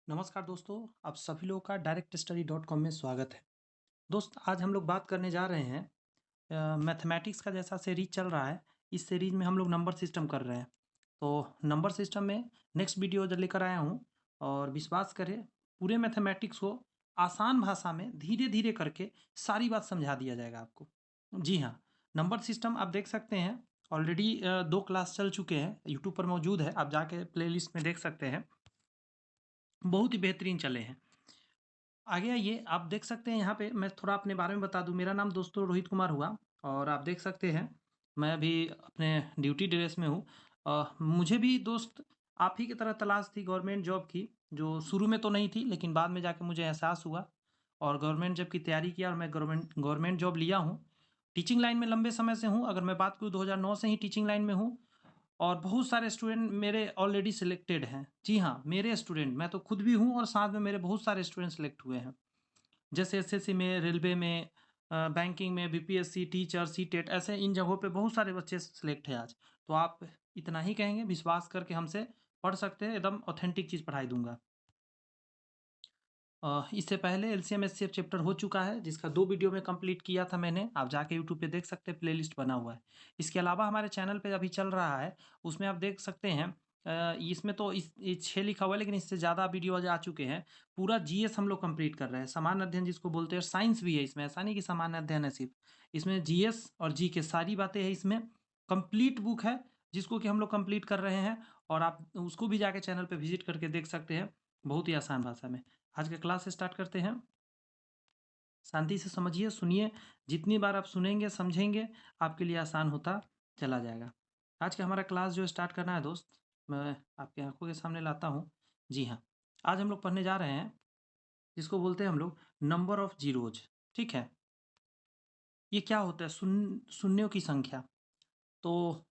नमस्कार दोस्तों, आप सभी लोगों का directstudy.com में स्वागत है। दोस्त, आज हम लोग बात करने जा रहे हैं मैथमेटिक्स का। जैसा सीरीज चल रहा है, इस सीरीज में हम लोग नंबर सिस्टम कर रहे हैं। तो नंबर सिस्टम में नेक्स्ट वीडियो जो लेकर आया हूँ, और विश्वास करें, पूरे मैथमेटिक्स को आसान भाषा में धीरे धीरे करके सारी बात समझा दिया जाएगा आपको। जी हाँ, नंबर सिस्टम आप देख सकते हैं। ऑलरेडी 2 क्लास चल चुके हैं, यूट्यूब पर मौजूद है, आप जाके प्लेलिस्ट में देख सकते हैं। बहुत ही बेहतरीन चले हैं। आगे आइए, आप देख सकते हैं यहाँ पे मैं थोड़ा अपने बारे में बता दूँ। मेरा नाम दोस्तों रोहित कुमार हुआ, और आप देख सकते हैं मैं अभी अपने ड्यूटी ड्रेस में हूँ। मुझे भी दोस्त आप ही की तरह तलाश थी गवर्नमेंट जॉब की, जो शुरू में तो नहीं थी, लेकिन बाद में जाके मुझे एहसास हुआ और गवर्नमेंट जॉब की तैयारी किया, और मैं गवर्नमेंट गवर्नमेंट जॉब लिया हूँ। टीचिंग लाइन में लंबे समय से हूँ। अगर मैं बात करूँ, 2009 से ही टीचिंग लाइन में हूँ, और बहुत सारे स्टूडेंट मेरे ऑलरेडी सिलेक्टेड हैं। जी हाँ, मेरे स्टूडेंट, मैं तो खुद भी हूँ और साथ में मेरे बहुत सारे स्टूडेंट सिलेक्ट हुए हैं। जैसे एसएससी में, रेलवे में, बैंकिंग में, बीपीएससी, टीचर, सीटेट, ऐसे इन जगहों पे बहुत सारे बच्चे सिलेक्ट हैं आज। तो आप इतना ही कहेंगे, विश्वास करके हमसे पढ़ सकते हैं, एकदम ऑथेंटिक चीज़ पढ़ाई दूंगा। इससे पहले एलसीएम एचसीएफ चैप्टर हो चुका है, जिसका 2 वीडियो में कंप्लीट किया था मैंने। आप जाके यूट्यूब पे देख सकते हैं, प्लेलिस्ट बना हुआ है। इसके अलावा हमारे चैनल पे अभी चल रहा है, उसमें आप देख सकते हैं। इसमें तो ये 6 लिखा हुआ है, लेकिन इससे ज़्यादा वीडियो आज आ चुके हैं। पूरा जीएस हम लोग कंप्लीट कर रहे हैं, सामान्य अध्ययन जिसको बोलते हैं। साइंस भी है इसमें, ऐसा नहीं कि सामान्य अध्ययन है सिर्फ। इसमें जीएस और जीके सारी बातें हैं इसमें। कंप्लीट बुक है, जिसको कि हम लोग कंप्लीट कर रहे हैं, और आप उसको भी जाके चैनल पे विजिट करके देख सकते हैं, बहुत ही आसान भाषा में। आज का क्लास स्टार्ट करते हैं। शांति से समझिए, सुनिए। जितनी बार आप सुनेंगे, समझेंगे, आपके लिए आसान होता चला जाएगा। आज का हमारा क्लास जो स्टार्ट करना है दोस्त, मैं आपकी आंखों के सामने लाता हूँ। जी हाँ, आज हम लोग पढ़ने जा रहे हैं, जिसको बोलते हैं हम लोग नंबर ऑफ जीरोज। ठीक है, ये क्या होता है? शून्यों की संख्या। तो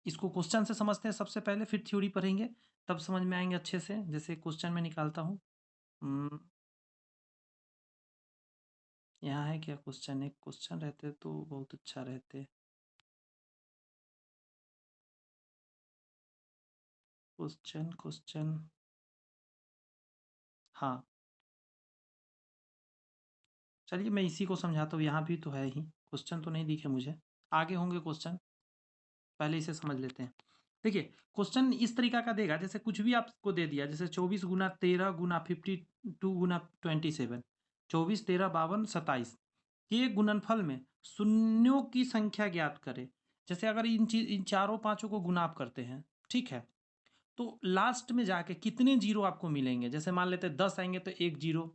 इसको क्वेश्चन से समझते हैं सबसे पहले, फिर थ्योरी पढ़ेंगे, तब समझ में आएंगे अच्छे से। जैसे क्वेश्चन में निकालता हूँ। यहाँ है क्या क्वेश्चन? एक क्वेश्चन रहते तो बहुत अच्छा रहते। क्वेश्चन क्वेश्चन, हाँ, चलिए मैं इसी को समझाता हूँ। यहाँ भी तो है ही, क्वेश्चन तो नहीं दिखे मुझे, आगे होंगे क्वेश्चन, पहले इसे समझ लेते हैं। देखिए, क्वेश्चन इस तरीका का देगा, जैसे कुछ भी आपको दे दिया, जैसे 24 गुना 13 गुना 52 गुना 27, 24 13 52 27 के गुणनफल में शून्यों की संख्या ज्ञात करें। जैसे अगर इन चारों पांचों को गुना आप करते हैं, ठीक है, तो लास्ट में जाके कितने जीरो आपको मिलेंगे? जैसे मान लेते 10 आएंगे तो एक जीरो,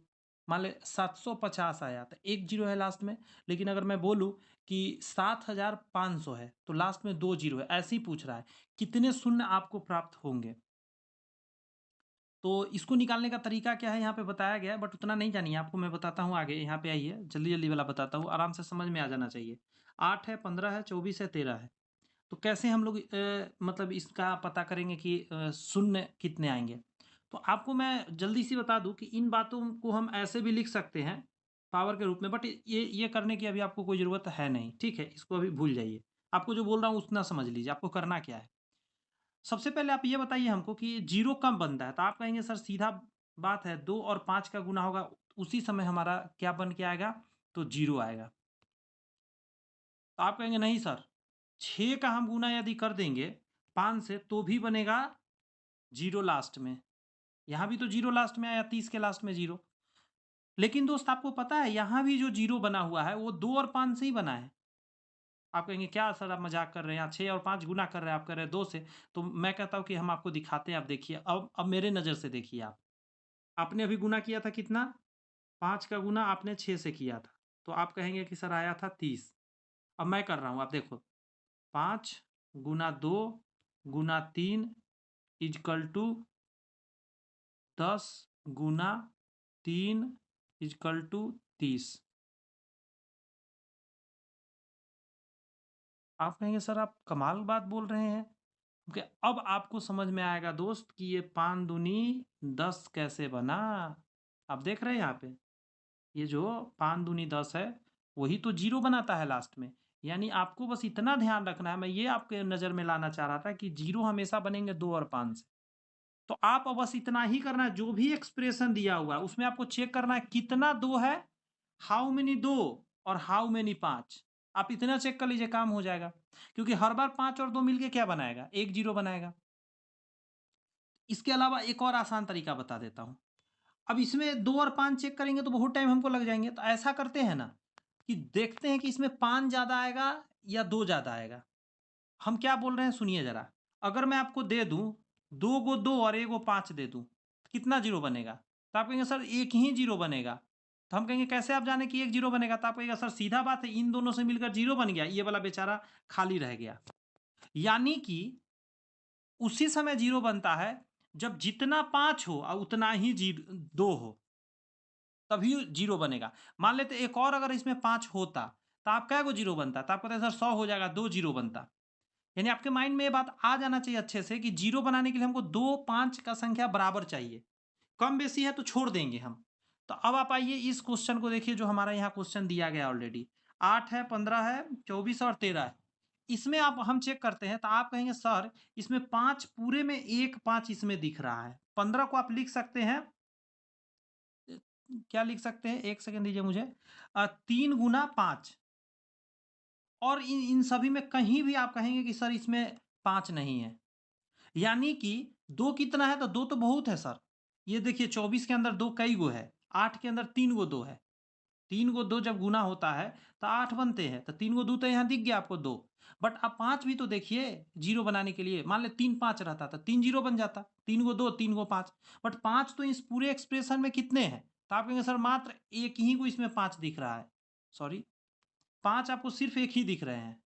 मान ले 750 आया तो एक जीरो है लास्ट में। लेकिन अगर मैं बोलूं कि 7500 है, तो लास्ट में दो जीरो है। ऐसे ही पूछ रहा है कितने शून्य आपको प्राप्त होंगे। तो इसको निकालने का तरीका क्या है यहाँ पे बताया गया है, बट उतना नहीं जानिए, आपको मैं बताता हूँ आगे। यहाँ पे आइए, जल्दी जल्दी वाला बताता हूँ, आराम से समझ में आ जाना चाहिए। 8 है, 15 है, 24 है, 13 है। तो कैसे हम लोग मतलब इसका पता करेंगे कि शून्य कितने आएंगे? तो आपको मैं जल्दी सी बता दूं कि इन बातों को हम ऐसे भी लिख सकते हैं पावर के रूप में, बट ये करने की अभी आपको कोई ज़रूरत है नहीं। ठीक है, इसको अभी भूल जाइए। आपको जो बोल रहा हूँ उतना समझ लीजिए, आपको करना क्या है। सबसे पहले आप ये बताइए हमको कि जीरो कब बनता है? तो आप कहेंगे सर सीधा बात है, 2 और 5 का गुना होगा, उसी समय हमारा क्या बन के आएगा? तो जीरो आएगा। तो आप कहेंगे नहीं सर, 6 का हम गुना यदि कर देंगे 5 से, तो भी बनेगा जीरो लास्ट में। यहाँ भी तो जीरो लास्ट में आया, 30 के लास्ट में जीरो। लेकिन दोस्त आपको पता है, यहाँ भी जो जीरो बना हुआ है वो 2 और 5 से ही बना है। आप कहेंगे क्या सर आप मजाक कर रहे हैं, यहाँ 6 और 5 गुना कर रहे हैं, आप कर रहे हैं 2 से। तो मैं कहता हूँ कि हम आपको दिखाते हैं, आप देखिए। अब मेरे नज़र से देखिए आप। आपने अभी गुना किया था कितना? 5 का गुना आपने 6 से किया था। तो आप कहेंगे कि सर आया था 30। अब मैं कर रहा हूँ, आप देखो। 5 गुना 2 गुना 3 इजकल टू 10 गुना 3 इजकल टू 30। आप कहेंगे सर आप कमाल बात बोल रहे हैं, क्योंकि अब आपको समझ में आएगा दोस्त कि ये 5 दूनी 10 कैसे बना। आप देख रहे हैं यहाँ पे, ये जो 5 दूनी 10 है, वही तो जीरो बनाता है लास्ट में। यानी आपको बस इतना ध्यान रखना है, मैं ये आपके नज़र में लाना चाह रहा था कि जीरो हमेशा बनेंगे 2 और 5 से। तो आप बस इतना ही करना है, जो भी एक्सप्रेशन दिया हुआ है उसमें आपको चेक करना है कितना 2 है, हाउ मेनी 2 और हाउ मेनी 5। आप इतना चेक कर लीजिए, काम हो जाएगा। क्योंकि हर बार 5 और 2 मिलके क्या बनाएगा? 1 0 बनाएगा। इसके अलावा एक और आसान तरीका बता देता हूँ। अब इसमें 2 और 5 चेक करेंगे तो बहुत टाइम हमको लग जाएँगे। तो ऐसा करते हैं ना कि देखते हैं कि इसमें 5 ज़्यादा आएगा या 2 ज़्यादा आएगा। हम क्या बोल रहे हैं सुनिए ज़रा। अगर मैं आपको दे दूँ 2 को 2 और 1 को 5 दे दूँ, कितना ज़ीरो बनेगा? तो आप कहेंगे सर 1 ही ज़ीरो बनेगा। तो हम कहेंगे कैसे आप जाने कि 1 ज़ीरो बनेगा? तो आप कहिएगा सर सीधा बात है, इन दोनों से मिलकर ज़ीरो बन गया, ये वाला बेचारा खाली रह गया। यानी कि उसी समय ज़ीरो बनता है जब जितना 5 हो और उतना ही 2 हो, तभी ज़ीरो बनेगा। मान लेते एक और अगर इसमें 5 होता, तो आप कै गो ज़ीरो बनता? तो आप कहते हैं सर 100 हो जाएगा, 2 ज़ीरो बनता। यानी आपके माइंड में ये बात आ जाना चाहिए अच्छे से कि ज़ीरो बनाने के लिए हमको 2, 5 का संख्या बराबर चाहिए। कम बेसी है तो छोड़ देंगे हम। तो अब आप आइए इस क्वेश्चन को देखिए जो हमारा यहाँ क्वेश्चन दिया गया ऑलरेडी। 8 है, 15 है, 24 और 13 है। इसमें आप हम चेक करते हैं तो आप कहेंगे सर इसमें 5 पूरे में 1 5 इसमें दिख रहा है। 15 को आप लिख सकते हैं क्या लिख सकते हैं? 1 सेकंड दीजिए मुझे। 3 गुना 5 और इन इन सभी में कहीं भी आप कहेंगे कि सर इसमें 5 नहीं है। यानी कि 2 कितना है? तो 2 तो बहुत है सर। ये देखिए 24 के अंदर 2 कई गो है? 8 के अंदर 3 गो 2 है। 3 को 2 जब गुना होता है तो 8 बनते हैं। तो 3 को 2 तो यहाँ दिख गया आपको 2। बट अब 5 भी तो देखिए ज़ीरो बनाने के लिए मान लें 3 5 रहता तो 3 ज़ीरो बन जाता। 3 को 2 3 को 5। बट 5 तो इस पूरे एक्सप्रेशन में कितने हैं? तो आप कहेंगे सर मात्र एक ही को इसमें 5 दिख रहा है। सॉरी 5 आपको सिर्फ़ एक ही दिख रहे हैं।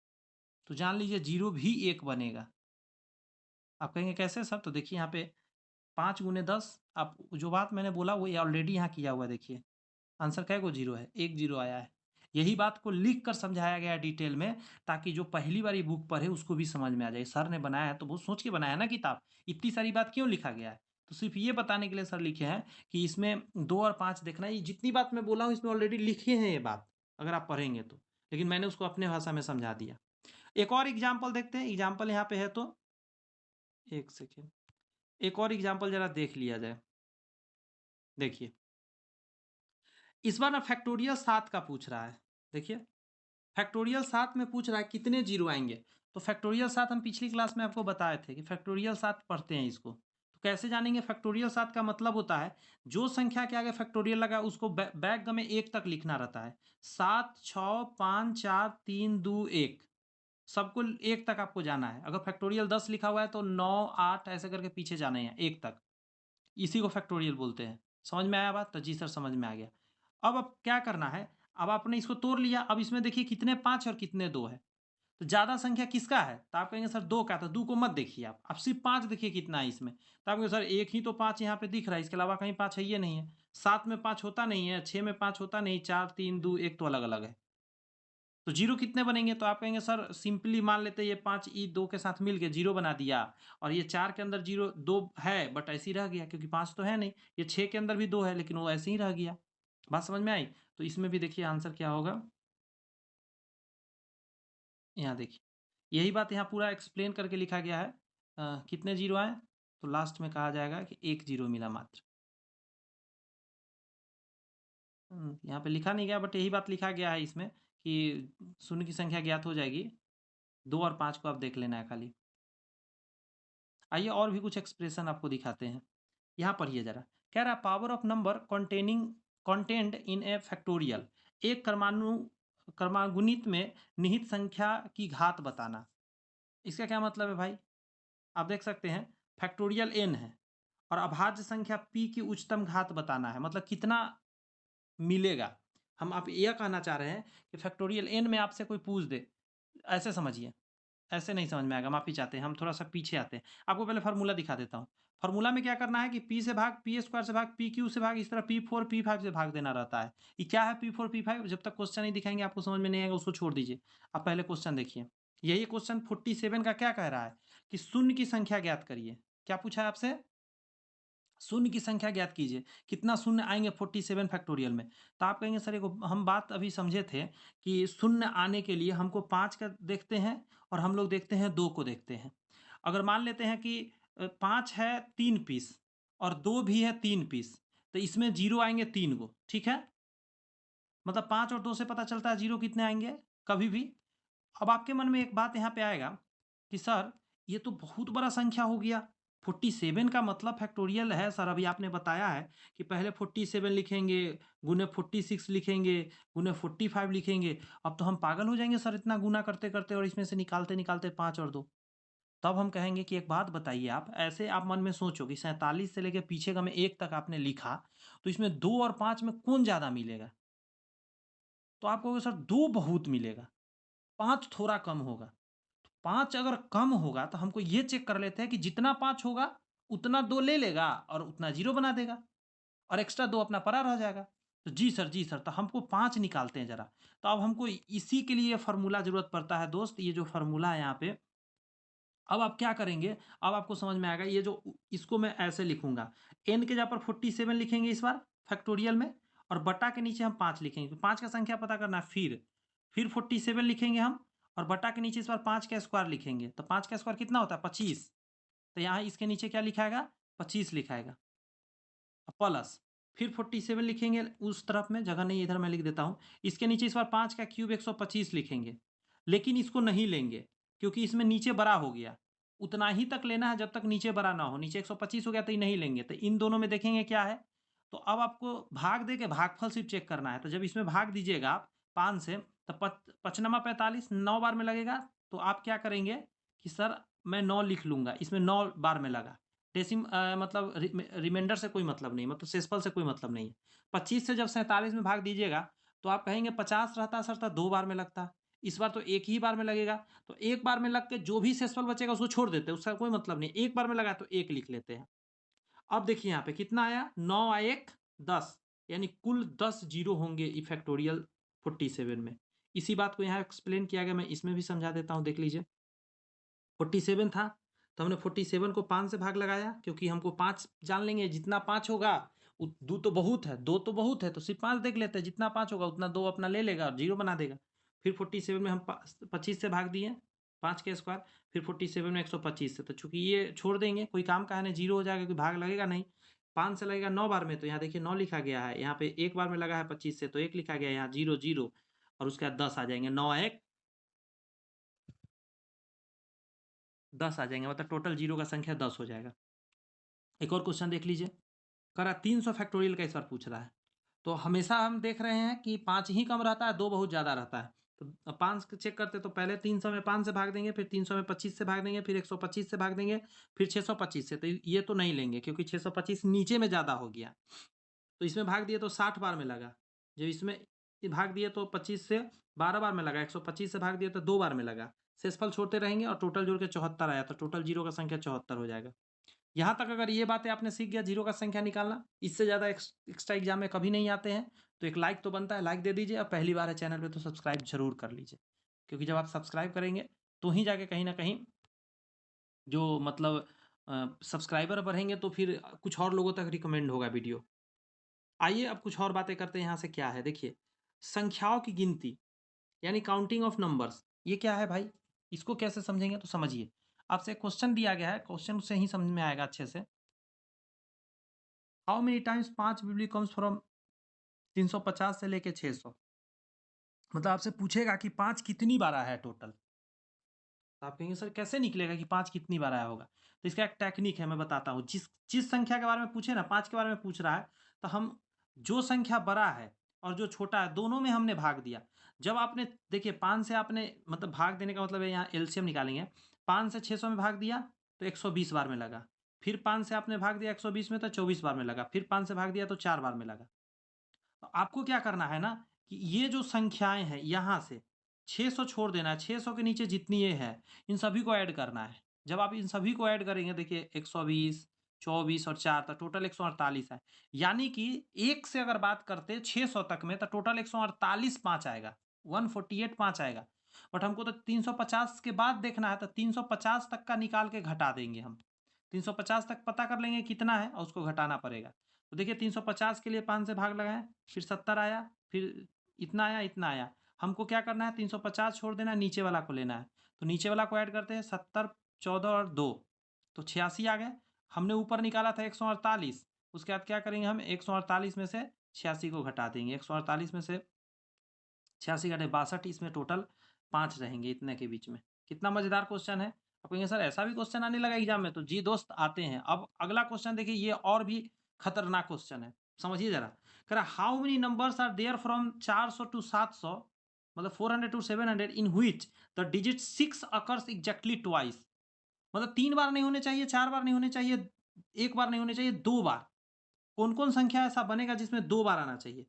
तो जान लीजिए ज़ीरो भी 1 बनेगा। आप कहेंगे कैसे सर? तो देखिए यहाँ पे 5 गुने 10 आप जो बात मैंने बोला वो ये ऑलरेडी यहाँ किया हुआ है देखिए। आंसर कै गो ज़ीरो है? 1 ज़ीरो आया है। यही बात को लिख कर समझाया गया है डिटेल में ताकि जो पहली बार ये बुक पढ़े उसको भी समझ में आ जाए। सर ने बनाया है तो बहुत सोच के बनाया है ना किताब। इतनी सारी बात क्यों लिखा गया है? तो सिर्फ़ ये बताने के लिए सर लिखे हैं कि इसमें 2 और 5 देखना है। ये जितनी बात मैं बोला हूँ इसमें ऑलरेडी लिखे हैं ये बात, अगर आप पढ़ेंगे तो। लेकिन मैंने उसको अपने भाषा में समझा दिया। एक और एग्ज़ाम्पल देखते हैं। एग्ज़ाम्पल यहाँ पे है तो 1 सेकंड। एक और एग्ज़ाम्पल ज़रा देख लिया जाए। देखिए, इस बार ना फैक्टोरियल 7 का पूछ रहा है। देखिए, फैक्टोरियल 7 में पूछ रहा है कितने ज़ीरो आएँगे? तो फैक्टोरियल 7 हम पिछली क्लास में आपको बताए थे कि फैक्टोरियल 7 पढ़ते हैं इसको। तो कैसे जानेंगे? फैक्टोरियल 7 का मतलब होता है, जो संख्या के आगे फैक्टोरियल लगा है उसको बैक में 1 तक लिखना रहता है। 7, 6, 5, 4, 3, 2, 1 सबको 1 तक आपको जाना है। अगर फैक्टोरियल 10 लिखा हुआ है तो 9, 8 ऐसे करके पीछे जाने हैं 1 तक। इसी को फैक्टोरियल बोलते हैं। समझ में आया बात? तो जी सर समझ में आ गया। अब क्या करना है? अब आपने इसको तोड़ लिया। अब इसमें देखिए कितने 5 और कितने 2 है। तो ज़्यादा संख्या किसका है? तो आप कहेंगे सर 2 का। तो 2 को मत देखिए आप सिर्फ़ 5 देखिए कितना है इसमें। तो आप कहेंगे सर 1 ही तो 5 यहाँ पे दिख रहा है, इसके अलावा कहीं 5 है ही नहीं है। 7 में 5 होता नहीं है, 6 में 5 होता नहीं, 4, 3, 2, 1 तो अलग-अलग है। तो ज़ीरो कितने बनेंगे? तो आप कहेंगे सर सिंपली मान लेते हैं ये 5 ई 2 के साथ मिल के ज़ीरो बना दिया और ये 4 के अंदर ज़ीरो 2 है बट ऐसे ही रह गया क्योंकि 5 तो है नहीं। ये 6 के अंदर भी 2 है लेकिन वो ऐसे ही रह गया। बात समझ में आई? तो इसमें भी देखिए आंसर क्या होगा? यहाँ देखिए, यही बात यहाँ पूरा एक्सप्लेन करके लिखा गया है। कितने ज़ीरो आए? तो लास्ट में कहा जाएगा कि 1 ज़ीरो मिला मात्र। यहाँ पे लिखा नहीं गया बट यही बात लिखा गया है इसमें कि शून्य की संख्या ज्ञात हो जाएगी। 2 और 5 को आप देख लेना है खाली। आइए और भी कुछ एक्सप्रेशन आपको दिखाते हैं। यहाँ पढ़िए ज़रा। कह रहा है power of number contained in A factorial. एक क्रमागुणित में निहित संख्या की घात बताना। इसका क्या मतलब है भाई? आप देख सकते हैं फैक्टोरियल n है और अभाज्य संख्या p की उच्चतम घात बताना है, मतलब कितना मिलेगा। हम आप यह कहना चाह रहे हैं कि फैक्टोरियल n में आपसे कोई पूछ दे, ऐसे समझिए, ऐसे नहीं समझ में आएगा, माफ़ी चाहते हैं, हम थोड़ा-सा पीछे आते हैं। आपको पहले फ़ॉर्मूला दिखा देता हूँ। फ़ॉर्मूला में क्या करना है कि p से भाग, p स्क्वायर से भाग, pq से भाग, इस तरह p4, p5 से भाग देना रहता है। ये क्या है p4, p5? जब तक क्वेश्चन नहीं दिखाएँगे आपको समझ में नहीं आएगा, उसको छोड़ दीजिए। आप पहले क्वेश्चन देखिए। यही क्वेश्चन 47 का क्या कह रहा है कि शून्य की संख्या ज्ञात करिए। क्या पूछा है आपसे? शून्य की संख्या ज्ञात कीजिए। कितना शून्य आएँगे 47 फैक्टोरियल में? तो आप कहेंगे सर एगो हम बात अभी समझे थे कि शून्य आने के लिए हमको 5 का देखते हैं और हम लोग देखते हैं 2 को देखते हैं। अगर मान लेते हैं कि 5 है 3 पीस और 2 भी है 3 पीस, तो इसमें 0 आएँगे 3 गो, ठीक है? मतलब 5 और 2 से पता चलता है 0 कितने आएँगे कभी भी। अब आपके मन में एक बात यहाँ पे आएगा कि सर ये तो बहुत बड़ा संख्या हो गया, 47 का मतलब फैक्टोरियल है सर, अभी आपने बताया है कि पहले 47 लिखेंगे, गुने 46 लिखेंगे, गुने 45 लिखेंगे। अब तो हम पागल हो जाएँगे सर इतना गुना करते-करते और इसमें से निकालते-निकालते 5 और 2। तब हम कहेंगे कि एक बात बताइए आप, ऐसे आप मन में सोचो कि 47 से लेके पीछे का में 1 तक आपने लिखा, तो इसमें 2 और 5 में कौन ज़्यादा मिलेगा? तो आप कहोगे सर 2 बहुत मिलेगा, 5 थोड़ा कम होगा। 5 अगर कम होगा तो हमको ये चेक कर लेते हैं कि जितना 5 होगा उतना 2 ले लेगा और उतना 0 बना देगा और एक्स्ट्रा 2 अपना पड़ा रह जाएगा। तो जी सर, तो हमको 5 निकालते हैं ज़रा। तो अब हमको इसी के लिए फ़ॉर्मूला ज़रूरत पड़ता है दोस्त, ये जो फ़ॉर्मूला है यहाँ पे, अब आप क्या करेंगे, अब आपको समझ में आएगा ये जो इसको मैं ऐसे लिखूँगा, n के जगह पर 47 लिखेंगे इस बार फैक्टोरियल में और बटा के नीचे हम 5 लिखेंगे। 5 का संख्या पता करना है फिर 47 लिखेंगे हम और बटा के नीचे इस बार 5 का स्क्वायर लिखेंगे। तो 5 का स्क्वायर कितना होता है? 25। तो यहाँ इसके नीचे क्या लिखाएगा? 25 लिखाएगा। प्लस फिर 47 लिखेंगे उस तरफ में, जगह नहीं इधर मैं लिख देता हूँ। इसके नीचे इस बार 5 का क्यूब 125 लिखेंगे, लेकिन इसको नहीं लेंगे क्योंकि इसमें नीचे बड़ा हो गया। उतना ही तक लेना है जब तक नीचे बड़ा ना हो। नीचे 125 हो गया तो ये नहीं लेंगे। तो इन दोनों में देखेंगे क्या है। तो अब आपको भाग दे के भागफल सिर्फ चेक करना है। तो जब इसमें भाग दीजिएगा आप 5 से, तो 5 45 9 बार में लगेगा। तो आप क्या करेंगे कि सर मैं 9 लिख लूँगा, इसमें 9 बार में लगा। मतलब रिमाइंडर से कोई मतलब नहीं, मतलब शेषफल से कोई मतलब नहीं है। 25 से जब 47 में भाग दीजिएगा तो आप कहेंगे 50 रहता सर तो 2 बार में लगता। इस बार तो 1 ही बार में लगेगा। तो 1 बार में लग के जो भी शेषफल बचेगा उसको छोड़ देते हैं, उसका कोई मतलब नहीं। 1 बार में लगा तो 1 लिख लेते हैं। अब देखिए यहाँ पे कितना आया, 9 और 1 10, यानी कुल 10 जीरो होंगे फैक्टोरियल 47 में। इसी बात को यहाँ एक्सप्लेन किया गया, मैं इसमें भी समझा देता हूँ, देख लीजिए। 47 था तो हमने 47 को 5 से भाग लगाया क्योंकि हमको 5 जान लेंगे, जितना 5 होगा 2 तो बहुत है, 2 तो बहुत है, तो सिर्फ 5 देख लेते हैं। जितना 5 होगा उतना 2 अपना ले लेगा और 0 बना देगा। फिर 47 में हम 25 से भाग दिए, 5 के स्क्वायर, फिर 47 में 125 से, तो चूंकि ये छोड़ देंगे, कोई काम का है नहीं, 0 हो जाएगा क्योंकि भाग लगेगा नहीं। 5 से लगेगा 9 बार में, तो यहाँ देखिए 9 लिखा गया है। यहाँ पे 1 बार में लगा है 25 से तो 1 लिखा गया है, यहाँ 0 0 और उसके बाद 10 आ जाएंगे। 9 1 10 आ जाएंगे, मतलब टोटल जीरो का संख्या 10 हो जाएगा। एक और क्वेश्चन देख लीजिए, कह रहा 300 फैक्टोरियल का इस बार पूछ रहा है। तो हमेशा हम देख रहे हैं कि 5 ही कम रहता है, 2 बहुत ज़्यादा रहता है। तो 5 चेक करते तो पहले 300 में 5 से भाग देंगे, फिर 300 में 25 से भाग देंगे, फिर 125 से भाग देंगे, फिर 625 से। तो ये तो नहीं लेंगे क्योंकि 625 नीचे में ज़्यादा हो गया। तो इसमें भाग दिए तो 60 बार में लगा। जब इसमें भाग दिए तो 25 से 12 बार में लगा, 125 से भाग दिए तो 2 बार में लगा। शेषफल छोड़ते रहेंगे और टोटल जोड़ के 74 आया, तो टोटल जीरो का संख्या 74 हो जाएगा। यहाँ तक अगर ये बातें आपने सीख गया जीरो का संख्या निकालना, इससे ज़्यादा एक्स्ट्रा एग्जाम में कभी नहीं आते हैं। तो एक लाइक तो बनता है, लाइक दे दीजिए। और पहली बार है चैनल पे तो सब्सक्राइब जरूर कर लीजिए, क्योंकि जब आप सब्सक्राइब करेंगे तो ही जाके कहीं ना कहीं जो मतलब सब्सक्राइबर बढ़ेंगे तो फिर कुछ और लोगों तक रिकमेंड होगा वीडियो। आइए अब कुछ और बातें करते हैं। यहाँ से क्या है देखिए, संख्याओं की गिनती यानी काउंटिंग ऑफ नंबर्स, ये क्या है भाई, इसको कैसे समझेंगे तो समझिए। आपसे क्वेश्चन दिया गया है, क्वेश्चन से ही समझ में आएगा अच्छे से। हाउ मेनी टाइम्स 5 बिबली कम्स फ्रॉम 350 से लेके 600, मतलब आपसे पूछेगा कि 5 कितनी बार आया है टोटल। तो आप कहेंगे सर कैसे निकलेगा कि 5 कितनी बार आया होगा। तो इसका एक टेक्निक है, मैं बताता हूँ। जिस जिस संख्या के बारे में पूछे ना, 5 के बारे में पूछ रहा है, तो हम जो संख्या बड़ा है और जो छोटा है दोनों में हमने भाग दिया। जब आपने देखिए 5 से आपने मतलब भाग देने का मतलब है, यहाँ एलसीएम निकालेंगे। 5 से 600 में भाग दिया तो 120 बार में लगा। फिर 5 से आपने भाग दिया 120 में तो 24 बार में लगा। फिर 5 से भाग दिया तो 4 बार में लगा। तो आपको क्या करना है ना कि ये जो संख्याएं हैं यहाँ से 600 छोड़ देना है, 600 के नीचे जितनी ये है इन सभी को ऐड करना है। जब आप इन सभी को ऐड करेंगे, देखिए 120 24 और 4 तो टोटल 148 है। यानी कि एक से अगर बात करते 600 तक में तो टोटल 148 पाँच आएगा, 148 पाँच आएगा। बट हमको तो 350 के बाद देखना है, तो 350 तक का निकाल के घटा देंगे हम। 350 तक पता कर लेंगे कितना है और उसको घटाना पड़ेगा। तो देखिए 350 के लिए 5 से भाग लगाएं, फिर 70 आया, फिर इतना आया, इतना आया। हमको क्या करना है, 350 छोड़ देना है, नीचे वाला को लेना है। तो नीचे वाला को ऐड करते हैं, 70 14 और 2 तो 86 आ गए। हमने ऊपर निकाला था 148, उसके बाद क्या करेंगे हम 148 में से 86 को घटा देंगे। 148 में से 86 घटे 62, इसमें टोटल 5 रहेंगे इतने के बीच में। कितना मजेदार क्वेश्चन है। आप कहेंगे सर ऐसा भी क्वेश्चन आने लगा एग्जाम में, तो जी दोस्त आते हैं। अब अगला क्वेश्चन देखिए, ये और भी खतरनाक क्वेश्चन है, समझिए जरा। कह रहा how many numbers are there from 400 to 700, मतलब 400 to 700 in which the digit 6 occurs exactly twice. मतलब 3 बार नहीं होने चाहिए, 4 बार नहीं होने चाहिए, 1 बार नहीं होने चाहिए, 2 बार। कौन कौन संख्या ऐसा बनेगा जिसमें 2 बार आना चाहिए?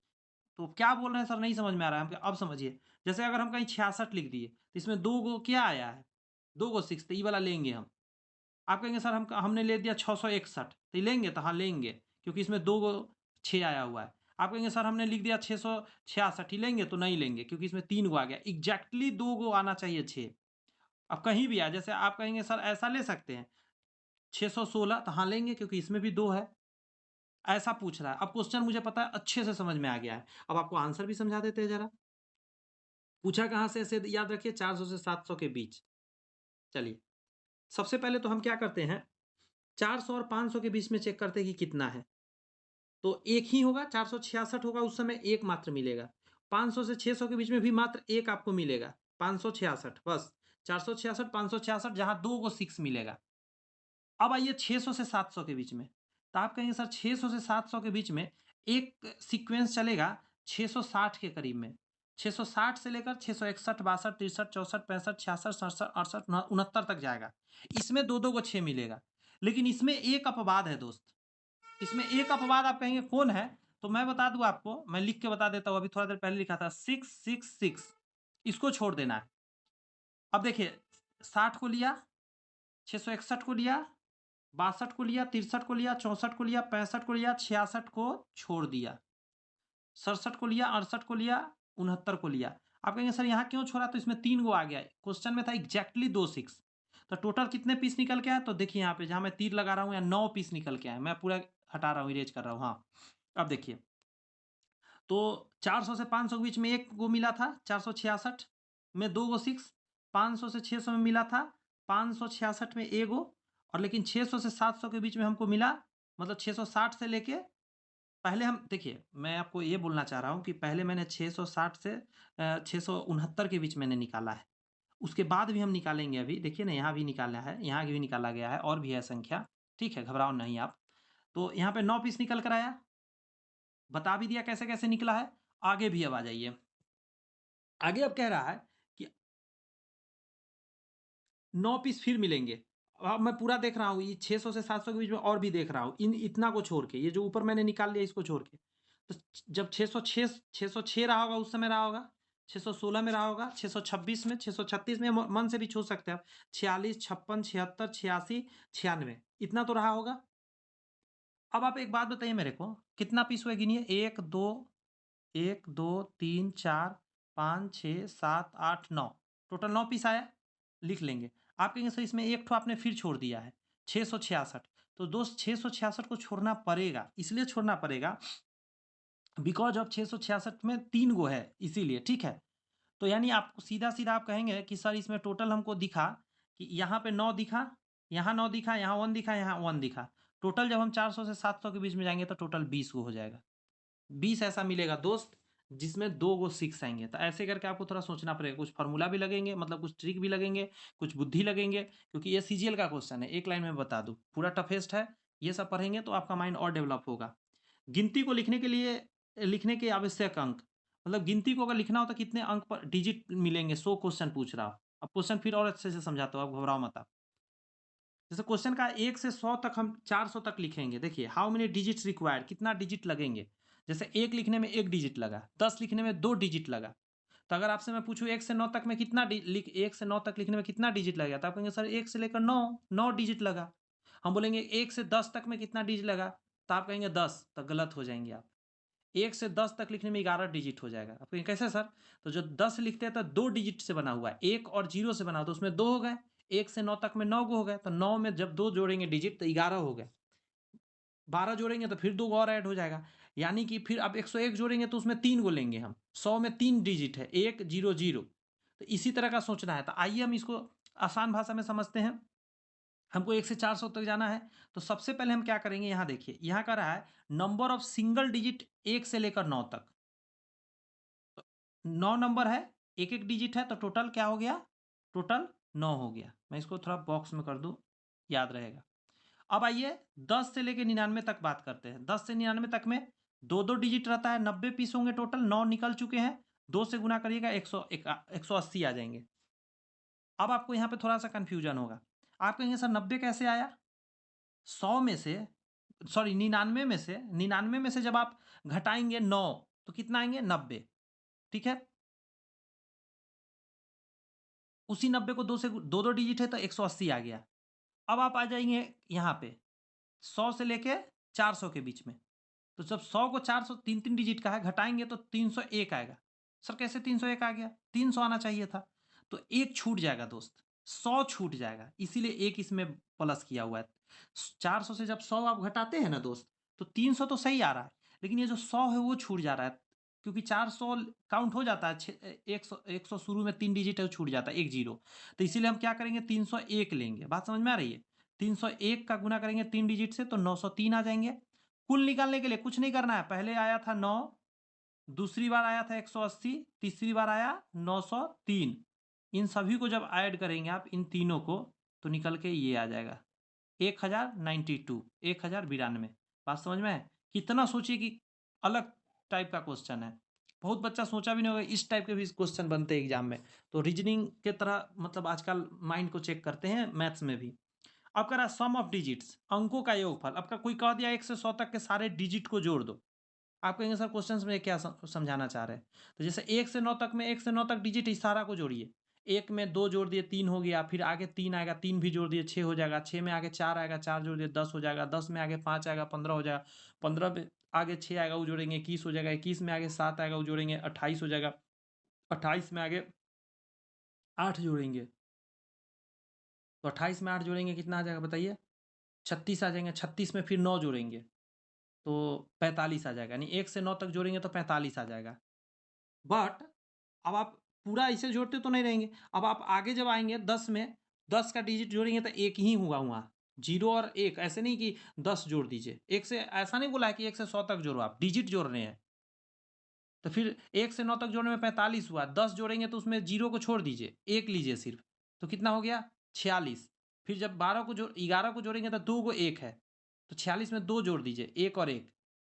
तो क्या बोल रहे हैं सर, नहीं समझ में आ रहा है। अब समझिए, जैसे अगर हम कहीं 66 लिख दिए तो इसमें 2 गो क्या आया है, 2 गो 6, तो ये वाला लेंगे हम। आप कहेंगे सर हमने ले दिया 661, तो ये लेंगे? तो हाँ लेंगे, क्योंकि इसमें 2 गो 6 आया हुआ है। आप कहेंगे सर हमने लिख दिया 666, ही लेंगे? तो नहीं लेंगे, क्योंकि इसमें 3 गो आ गया। एग्जैक्टली 2 गो आना चाहिए 6। अब कहीं भी आए, जैसे आप कहेंगे सर ऐसा ले सकते हैं 616, तो हाँ लेंगे, क्योंकि इसमें भी 2 है। ऐसा पूछ रहा है। अब क्वेश्चन मुझे पता है अच्छे से समझ में आ गया है, अब आपको आंसर भी समझा देते हैं जरा। पूछा कहाँ से, ऐसे याद रखिए 400 से 700 के बीच। चलिए, सबसे पहले तो हम क्या करते हैं, 400 और 500 के बीच में चेक करते हैं कि कितना है। तो एक ही होगा, 466 होगा, उस समय एक मात्र मिलेगा। 500 से 600 के बीच में भी मात्र एक आपको मिलेगा, 566, बस। 466, 566, जहां 2 को 6 मिलेगा। अब आइए 600 से 700 के बीच में, तो आप कहेंगे सर 600 से 700 के बीच में एक सीक्वेंस चलेगा 660 के करीब में। 660 से लेकर 661, 62, 63, 64, 65, 66, 67, 68, 69 तक जाएगा। इसमें दो दो को 6 मिलेगा, लेकिन इसमें एक अपवाद है दोस्त। इसमें एक अपवाद, आप कहेंगे कौन है? तो मैं बता दूं आपको, मैं लिख के बता देता हूं, अभी थोड़ा देर पहले लिखा था 666, इसको छोड़ देना है। अब देखिए, 60 को लिया, 661 को लिया, 62 को लिया, 63 को लिया, 64 को लिया, 65 को लिया, 66 को छोड़ दिया, 67 को लिया, 68 को लिया, 69 को लिया। आप कहेंगे सर यहाँ क्यों छोड़ा? तो इसमें 3 गो आ गया। क्वेश्चन में था एग्जैक्टली 2 6, तो टोटल कितने पीस निकल के आए? तो देखिए यहाँ पे जहां मैं तीर लगा रहा हूँ, यहाँ 9 पीस निकल के आए। मैं पूरा हटा रहा हूँ, इरेज कर रहा हूँ। हाँ, अब देखिए, तो 400 से 500 के बीच में एक गो मिला था 466 में, 2 गो 6। 500 से 600 में मिला था 566 में एक गो, और लेकिन 600 से 700 के बीच में हमको मिला, मतलब 660 से लेके, पहले हम देखिए, मैं आपको ये बोलना चाह रहा हूँ कि पहले मैंने 660 से 669 के बीच मैंने निकाला है। उसके बाद भी हम निकालेंगे। अभी देखिए ना, यहाँ भी निकाला है, यहाँ भी निकाला गया है, और भी है संख्या। ठीक है, घबराओ नहीं आप। तो यहाँ पे 9 पीस निकल कर आया, बता भी दिया कैसे कैसे निकला है। आगे भी अब आ जाइए, आगे अब कह रहा है कि 9 पीस फिर मिलेंगे। अब मैं पूरा देख रहा हूँ, ये 600 से 700 के बीच में और भी देख रहा हूँ, इन इतना को छोड़ के, ये जो ऊपर मैंने निकाल लिया इसको छोड़ के। तो जब 606 रहा होगा, उस समय रहा होगा, 616 में रहा होगा, 626 में, 636 में, मन से भी छोड़ सकते हैं आप, 46, 56, 76, 86, 96, इतना तो रहा होगा। अब आप एक बात बताइए मेरे को, कितना पीस हुए गिनिए, 1 2, 1 2 3 4 5 6 7 8 9, टोटल 9 पीस आया। लिख लेंगे। आप कहेंगे सर इसमें एक ठो आपने फिर छोड़ दिया है, 666। तो दोस्त 666 को छोड़ना पड़ेगा, इसलिए छोड़ना पड़ेगा बिकॉज ऑफ 666 में 3 गो है, इसीलिए। ठीक है, तो यानी आपको सीधा सीधा आप कहेंगे कि सर इसमें टोटल हमको दिखा कि यहाँ पे 9 दिखा, यहाँ 9 दिखा, यहाँ 1 दिखा, यहाँ 1 दिखा। टोटल जब हम 400 से 700 के बीच में जाएंगे तो टोटल 20 गो हो जाएगा। 20 ऐसा मिलेगा दोस्त जिसमें 2 गो 6 आएंगे। तो ऐसे करके आपको थोड़ा सोचना पड़ेगा, कुछ फॉर्मूला भी लगेंगे, मतलब कुछ ट्रिक भी लगेंगे, कुछ बुद्धि लगेंगे, क्योंकि ये सीजीएल का क्वेश्चन है। एक लाइन में बता दूं, पूरा टफेस्ट है। ये सब पढ़ेंगे तो आपका माइंड और डेवलप होगा। गिनती को लिखने के लिए, लिखने के आवश्यक अंक, मतलब गिनती को अगर लिखना हो तो कितने अंक पर डिजिट मिलेंगे, 100 क्वेश्चन पूछ रहा हो। अब क्वेश्चन फिर और अच्छे से समझाता हूँ, आप घबराओ मत आप। जैसे क्वेश्चन का 1 से 100 तक, हम 400 तक लिखेंगे। देखिए, हाउ मेनी डिजिट्स रिक्वायर्ड, कितना डिजिट लगेंगे। जैसे 1 लिखने में 1 डिजिट लगा, 10 लिखने में 2 डिजिट लगा। तो अगर आपसे मैं पूछूं 1 से 9 तक में कितना 1 से 9 तक लिखने में कितना डिजिट लगेगा, तो आप कहेंगे सर 1 से लेकर 9, 9 डिजिट लगा। हम बोलेंगे 1 से 10 तक में कितना डिजिट लगा, तो आप कहेंगे 10, तो गलत हो जाएंगे आप। 1 से 10 तक लिखने में 11 डिजिट हो जाएगा। आप कहेंगे कैसे सर? तो जो 10 लिखते हैं तो 2 डिजिट से बना हुआ है, 1 और 0 से बना हुआ, तो उसमें 2 हो गए। 1 से 9 तक में 9 गो हो गए, तो 9 में जब 2 जोड़ेंगे डिजिट तो 11 हो गए। 12 जोड़ेंगे तो फिर 2 और ऐड हो जाएगा, यानी कि फिर अब 101 जोड़ेंगे तो उसमें 3 गो लेंगे हम। 100 में 3 डिजिट है, 1 0 0। तो इसी तरह का सोचना है। तो आइए हम इसको आसान भाषा में समझते हैं। हमको 1 से 400 तक जाना है, तो सबसे पहले हम क्या करेंगे, यहाँ देखिए, यहाँ कह रहा है नंबर ऑफ सिंगल डिजिट 1 से लेकर 9 तक। 9 नंबर है, एक-एक डिजिट है, तो टोटल क्या हो गया? टोटल 9 हो गया। मैं इसको थोड़ा बॉक्स में कर दूँ, याद रहेगा। अब आइए 10 से लेके 99 तक बात करते हैं। 10 से 99 तक में 2-2 डिजिट रहता है, 90 पीस होंगे टोटल, 9 निकल चुके हैं। 2 से गुणा करिएगा, 180 आ जाएँगे। अब आपको यहाँ पे थोड़ा-सा कन्फ्यूजन होगा। आप कहेंगे सर 90 कैसे आया? 100 में से, सॉरी 99 में से जब आप घटाएँगे 9 तो कितना आएँगे? 90, ठीक है? उसी 90 को 2 से 2-2 डिजिट है तो 180 आ गया। अब आप आ जाएँगे यहाँ पे 100 से लेके 400 के बीच में। तो जब 100 को 400 3-3 डिजिट का है, घटाएँगे तो 301 आएगा। सर कैसे 301 आ गया? 300 आना चाहिए था। तो 1 छूट जाएगा दोस्त, 100 छूट जाएगा, इसीलिए 1 इसमें प्लस किया हुआ है। 400 से जब 100 आप घटाते हैं ना दोस्त, तो 300 तो सही आ रहा है, लेकिन ये जो 100 है वो छूट जा रहा है, क्योंकि 400 काउंट हो जाता है, 100 शुरू में 3 डिजिट है, वो छूट जाता है, 1 ज़ीरो। तो इसीलिए हम क्या करेंगे, 301 लेंगे। बात समझ में आ रही है? 301 का गुना करेंगे 3 डिजिट से तो 903 आ जाएँगे। कुल निकालने के लिए कुछ नहीं करना है, पहले आया था 9, दूसरी बार आया था 180, तीसरी बार आया 903। इन सभी को जब ऐड करेंगे आप, इन तीनों को, तो निकल के ये आ जाएगा 1092, 1092। बात समझ में है? कितना सोचिए कि अलग टाइप का क्वेश्चन है। बहुत बच्चा सोचा भी नहीं होगा इस टाइप के भी क्वेश्चन बनते हैं एग्जाम में। तो रीजनिंग के तरह मतलब आजकल माइंड को चेक करते हैं मैथ्स में भी। अब कह रहा है सम ऑफ डिजिट्स, अंकों का योगफल। अब का कोई कह दिया 1 से 100 तक के सारे डिजिट को जोड़ दो। आप कहेंगे सर क्वेश्चन में क्या समझाना चाह रहे हैं? तो जैसे 1 से 9 तक में, 1 से 9 तक डिजिट इस सारा को जोड़िए। 1 में 2 जोड़ दिए 3 हो गया, फिर आगे 3 आएगा, 3 भी जोड़ दिए 6 हो जाएगा, 6 में आगे 4 आएगा, 4 जोड़ दिए 10 हो जाएगा, 10 में आगे 5 आएगा 15 हो जाएगा, 15 में आगे 6 आएगा वो जोड़ेंगे 21 हो जाएगा, 21 में आगे 7 आएगा वो जोड़ेंगे 28 हो जाएगा, 28 में आगे 8 जोड़ेंगे, तो 28 में 8 जोड़ेंगे कितना आ जाएगा बताइए? 36 आ जाएंगे, 36 में फिर 9 जोड़ेंगे तो 45 आ जाएगा, यानी 1 से 9 तक जोड़ेंगे तो 45 आ जाएगा। बट अब आप पूरा ऐसे जोड़ते तो नहीं रहेंगे। अब आप आगे जब आएँगे 10 में, 10 का डिजिट जोड़ेंगे तो 1 ही होगा वहाँ। 0 और 1 ऐसे नहीं कि 10 जोड़ दीजिए। 1 से ऐसा नहीं बोला है कि 1 से 100 तक जोड़ो आप, डिजिट जोड़ रहे हैं। तो फिर 1 से 9 तक जोड़ने में 45 हुआ, 10 जोड़ेंगे तो उसमें 0 को छोड़ दीजिए, 1 लीजिए सिर्फ़। तो कितना हो गया? 46। फिर जब 11 को जोड़ेंगे तो 2 को 1 है, तो 46 में 2 जोड़ दीजिए, 1 और 1,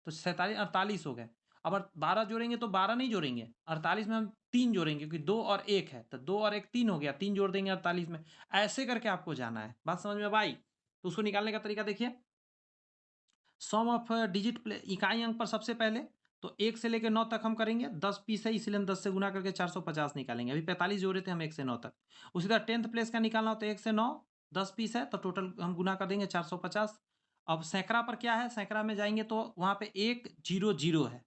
तो 47 48 हो गए। अब 12 जोड़ेंगे तो 12 नहीं जोड़ेंगे, 48 में हम 3 जोड़ेंगे क्योंकि 2 और 1 है, तो 2 और 1 3 हो गया, 3 जोड़ देंगे 48 में। ऐसे करके आपको जाना है। बात समझ में अब आई? तो उसको निकालने का तरीका देखिए। सम ऑफ डिजिट इकाई अंक पर सबसे पहले तो 1 से लेकर 9 तक हम करेंगे, 10 पीस है इसलिए हम 10 से गुना करके 450 निकालेंगे। अभी 45 जोड़े थे हम 1 से 9 तक। उसी तरह 10th प्लेस का निकालना हो तो 1 से 9 10 पीस है तो टोटल हम गुना कर देंगे 450। अब सैकड़ा पर क्या है? सैकड़ा में जाएँगे तो वहाँ पे 1 0 0 है।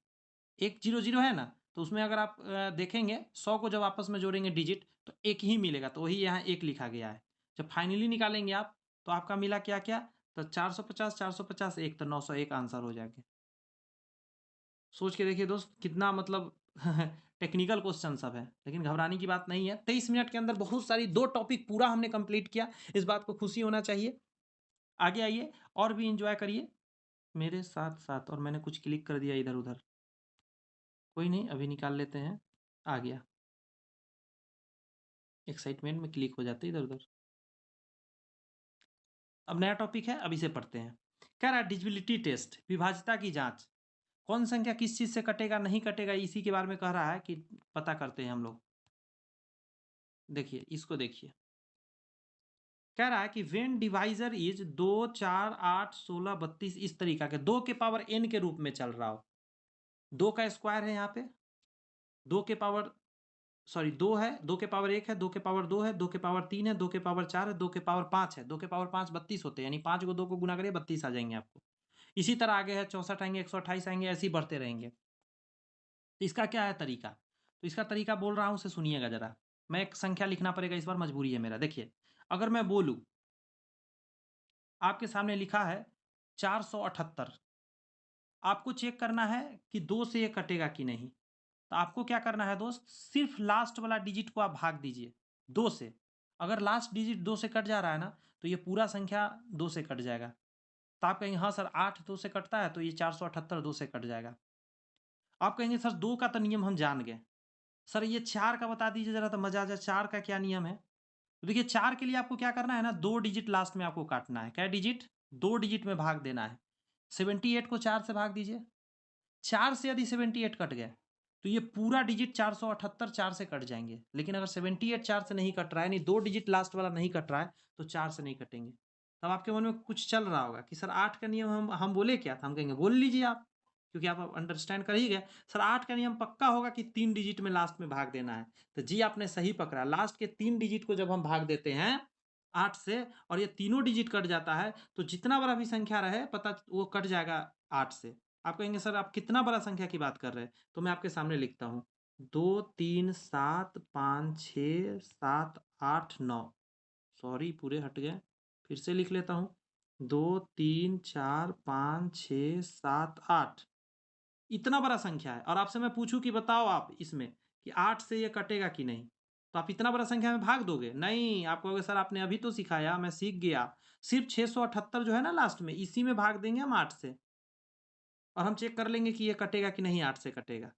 1 0 0 है ना? तो उसमें अगर आप देखेंगे 100 को जब आपस में जोड़ेंगे डिजिट तो 1 ही मिलेगा, तो वही यहाँ 1 लिखा गया है। जब फाइनली निकालेंगे आप तो आपका मिला क्या-क्या? तो 450 450 1 तो 901 आंसर हो जाएगा। सोच के देखिए दोस्त कितना मतलब टेक्निकल क्वेश्चन सब है, लेकिन घबराने की बात नहीं है। 23 मिनट के अंदर बहुत सारी 2 टॉपिक पूरा हमने कंप्लीट किया, इस बात को खुशी होना चाहिए। आगे आइए और भी एन्जॉय करिए मेरे साथ-साथ। और मैंने कुछ क्लिक कर दिया इधर-उधर। कोई नहीं, अभी निकाल लेते हैं। आ गया। एक्साइटमेंट में क्लिक हो जाते हैं इधर-उधर। अब नया टॉपिक है, अब इसे पढ़ते हैं। कह रहा है डिविजिबिलिटी टेस्ट, विभाज्यता की जाँच। कौन संख्या किस चीज़ से कटेगा, नहीं कटेगा, इसी के बारे में कह रहा है कि पता करते हैं हम लोग। देखिए, इसको देखिए। कह रहा है कि व्हेन डिवाइज़र इज़ 2, 4, 8, 16, 32 इस तरीका के 2 के पावर n के रूप में चल रहा हो। 2 का स्क्वायर है यहाँ पे, 2 के पावर, सॉरी 2 है, 2 के पावर 1 है, 2 के पावर 2 है, 2 के पावर 3 है, 2 के पावर 4 है, 2 के पावर 5 है। 2 के पावर 5 32 होते हैं, यानी 5 को 2 को गुना करिए 32 आ जाएँगे आपको। इसी तरह आगे है 64 आएँगे, 128 आएँगे, ऐसे ही बढ़ते रहेंगे। तो इसका क्या है तरीका? तो इसका तरीका बोल रहा हूँ, उसे सुनिएगा ज़रा। मैं एक संख्या लिखना पड़ेगा इस बार, मजबूरी है मेरा। देखिए, अगर मैं बोलूँ, आपके सामने लिखा है 478, आपको चेक करना है कि 2 से ये कटेगा कि नहीं। तो आपको क्या करना है दोस्त, सिर्फ़ लास्ट वाला डिजिट को आप भाग दीजिए 2 से। अगर लास्ट डिजिट 2 से कट जा रहा है ना, तो ये पूरा संख्या 2 से कट जाएगा। तो आप कहेंगे हाँ सर 8 2 से कटता है, तो ये 478 2 से कट जाएगा। आप कहेंगे सर 2 का तो नियम हम जान गए, सर ये 4 का बता दीजिए ज़रा तो मज़ा आ जाए, 4 का क्या नियम है? तो देखिए 4 के लिए आपको क्या करना है ना, 2 डिजिट लास्ट में आपको काटना है। क्या डिजिट? 2 डिजिट में भाग देना है। 78 को 4 से भाग दीजिए। 4 से यदि 78 कट गए, तो ये पूरा डिजिट 478 4 से कट जाएँगे। लेकिन अगर 78 4 से नहीं कट रहा है, यानी 2 डिजिट लास्ट वाला नहीं कट रहा है, तो 4 से नहीं कटेंगे। तब आपके मन में कुछ चल रहा होगा कि सर 8 का नियम हम बोले क्या था? हम कहेंगे बोल लीजिए आप, क्योंकि आप अंडरस्टैंड कर ही गए। सर 8 का नियम पक्का होगा कि 3 डिजिट में लास्ट में भाग देना है। तो जी आपने सही पकड़ा। लास्ट के 3 डिजिट को जब हम भाग देते हैं 8 से और ये तीनों डिजिट कट जाता है, तो जितना बड़ा भी संख्या रहे पता वो कट जाएगा 8 से। आप कहेंगे सर आप कितना बड़ा संख्या की बात कर रहे हैं? तो मैं आपके सामने लिखता हूँ 2, 3, 7, 5, 6, 7, 8, 9। सॉरी पूरे हट गए। फिर से लिख लेता हूँ 2, 3, 4, 5, 6, 7, 8। इतना बड़ा संख्या है और आपसे मैं पूछूं कि बताओ आप इसमें कि 8 से ये कटेगा कि नहीं, तो आप इतना बड़ा संख्या में भाग दोगे? नहीं, आप कहोगे सर आपने अभी तो सिखाया, मैं सीख गया। सिर्फ 678 जो है ना लास्ट में, इसी में भाग देंगे हम 8 से और हम चेक कर लेंगे कि ये कटेगा कि नहीं 8 से कटेगा।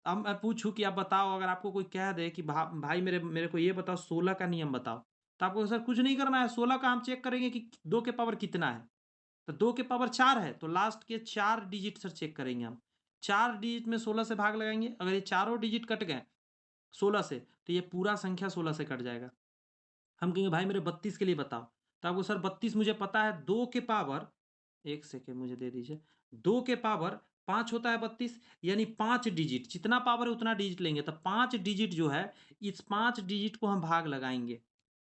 अब मैं पूछूं कि आप बताओ, अगर आपको कोई कह दे कि भाई मेरे मेरे को ये बताओ 16 का नियम बताओ, तो आपको सर कुछ नहीं करना है। 16 का हम चेक करेंगे कि 2 के पावर कितना है। तो 2 के पावर 4 है, तो लास्ट के 4 डिजिट सर चेक करेंगे हम। 4 डिजिट में 16 से भाग लगाएँगे, अगर ये चारों डिजिट कट गए 16 से, तो ये पूरा संख्या 16 से कट जाएगा। हम कहेंगे भाई मेरे 32 के लिए बताओ, तो आपको सर 32 मुझे पता है 2 के पावर 1 सेकंड मुझे दे दीजिए, 2 के पावर 5 होता है 32, यानी 5 डिजिट, जितना पावर है उतना डिजिट लेंगे, तो 5 डिजिट जो है, इस 5 डिजिट को हम भाग लगाएँगे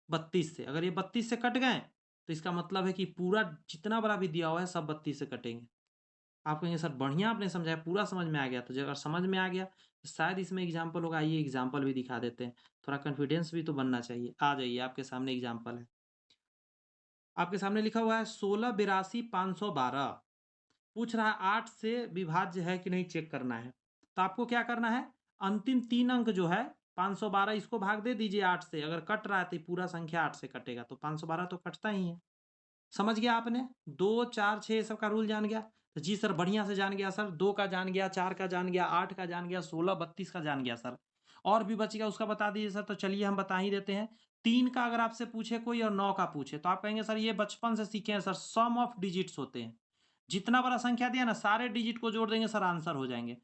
32 से। अगर ये 32 से कट गए, तो इसका मतलब है कि पूरा जितना बड़ा भी दिया हुआ है सब 32 से कटेंगे। आप कहेंगे सर बढ़िया आपने समझाया, पूरा समझ में आ गया। तो अगर समझ में आ गया, तो शायद इसमें एग्ज़ाम्पल होगा। आइए एग्ज़ाम्पल भी दिखा देते हैं। थोड़ा कॉन्फिडेंस भी तो बनना चाहिए। आ जाइए आपके सामने एग्ज़ाम्पल है। आपके सामने लिखा हुआ है 16 82 512। पूछ रहा है 8 से विभाज्य है कि नहीं चेक करना है। तो आपको क्या करना है, अंतिम 3 अंक जो है 512, इसको भाग दे दीजिए 8 से। अगर कट रहा है तो पूरा संख्या 8 से कटेगा, तो 512 तो कटता ही है। समझ गया आपने? 2, 4, 6 सब का रूल जान गया? तो जी सर बढ़िया से जान गया सर। 2 का जान गया, 4 का जान गया, 8 का जान गया, 16, 32 का जान गया सर। और भी बच गया उसका बता दीजिए सर। तो चलिए हम बता ही देते हैं। 3 का अगर आपसे पूछे कोई और 9 का पूछे, तो आप कहेंगे सर ये बचपन से सीखे हैं सर, सम ऑफ डिजिट्स होते हैं। जितना बड़ा संख्या दिया ना सारे डिजिट को जोड़ देंगे सर, आंसर हो जाएँगे।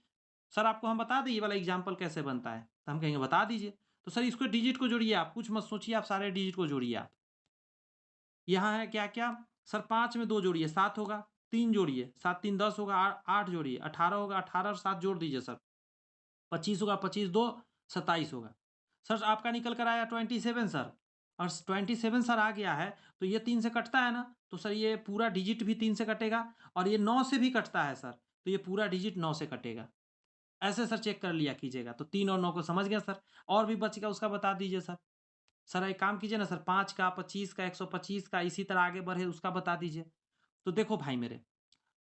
सर आपको हम बता दें ये वाला एग्ज़ाम्पल कैसे बनता है? तो हम कहेंगे बता दीजिए। तो सर इसको डिजिट को जोड़िए आप, कुछ मत सोचिए, आप सारे डिजिट को जोड़िए आप। यहाँ है क्या-क्या? सर 5 में 2 जोड़िए 7 होगा, 3 जोड़िए 7 3 10 होगा, 8 जोड़िए 18 होगा, 18 और 7 जोड़ दीजिए सर, 25 होगा, 25 2 27 होगा। सर आपका निकल कर आया 27 सर, और 27 सर आ गया है, तो ये 3 से कटता है ना, तो सर ये पूरा डिजिट भी 3 से कटेगा और ये 9 से भी कटता है सर, तो ये पूरा डिजिट 9 से कटेगा। ऐसे सर चेक कर लिया कीजिएगा, तो 3 और 9 को समझ गए सर। और भी बच गया उसका बता दीजिए सर। सर एक काम कीजिए ना सर, 5 का, 25 का, 125 का, इसी तरह आगे बढ़े उसका बता दीजिए। तो देखो भाई मेरे,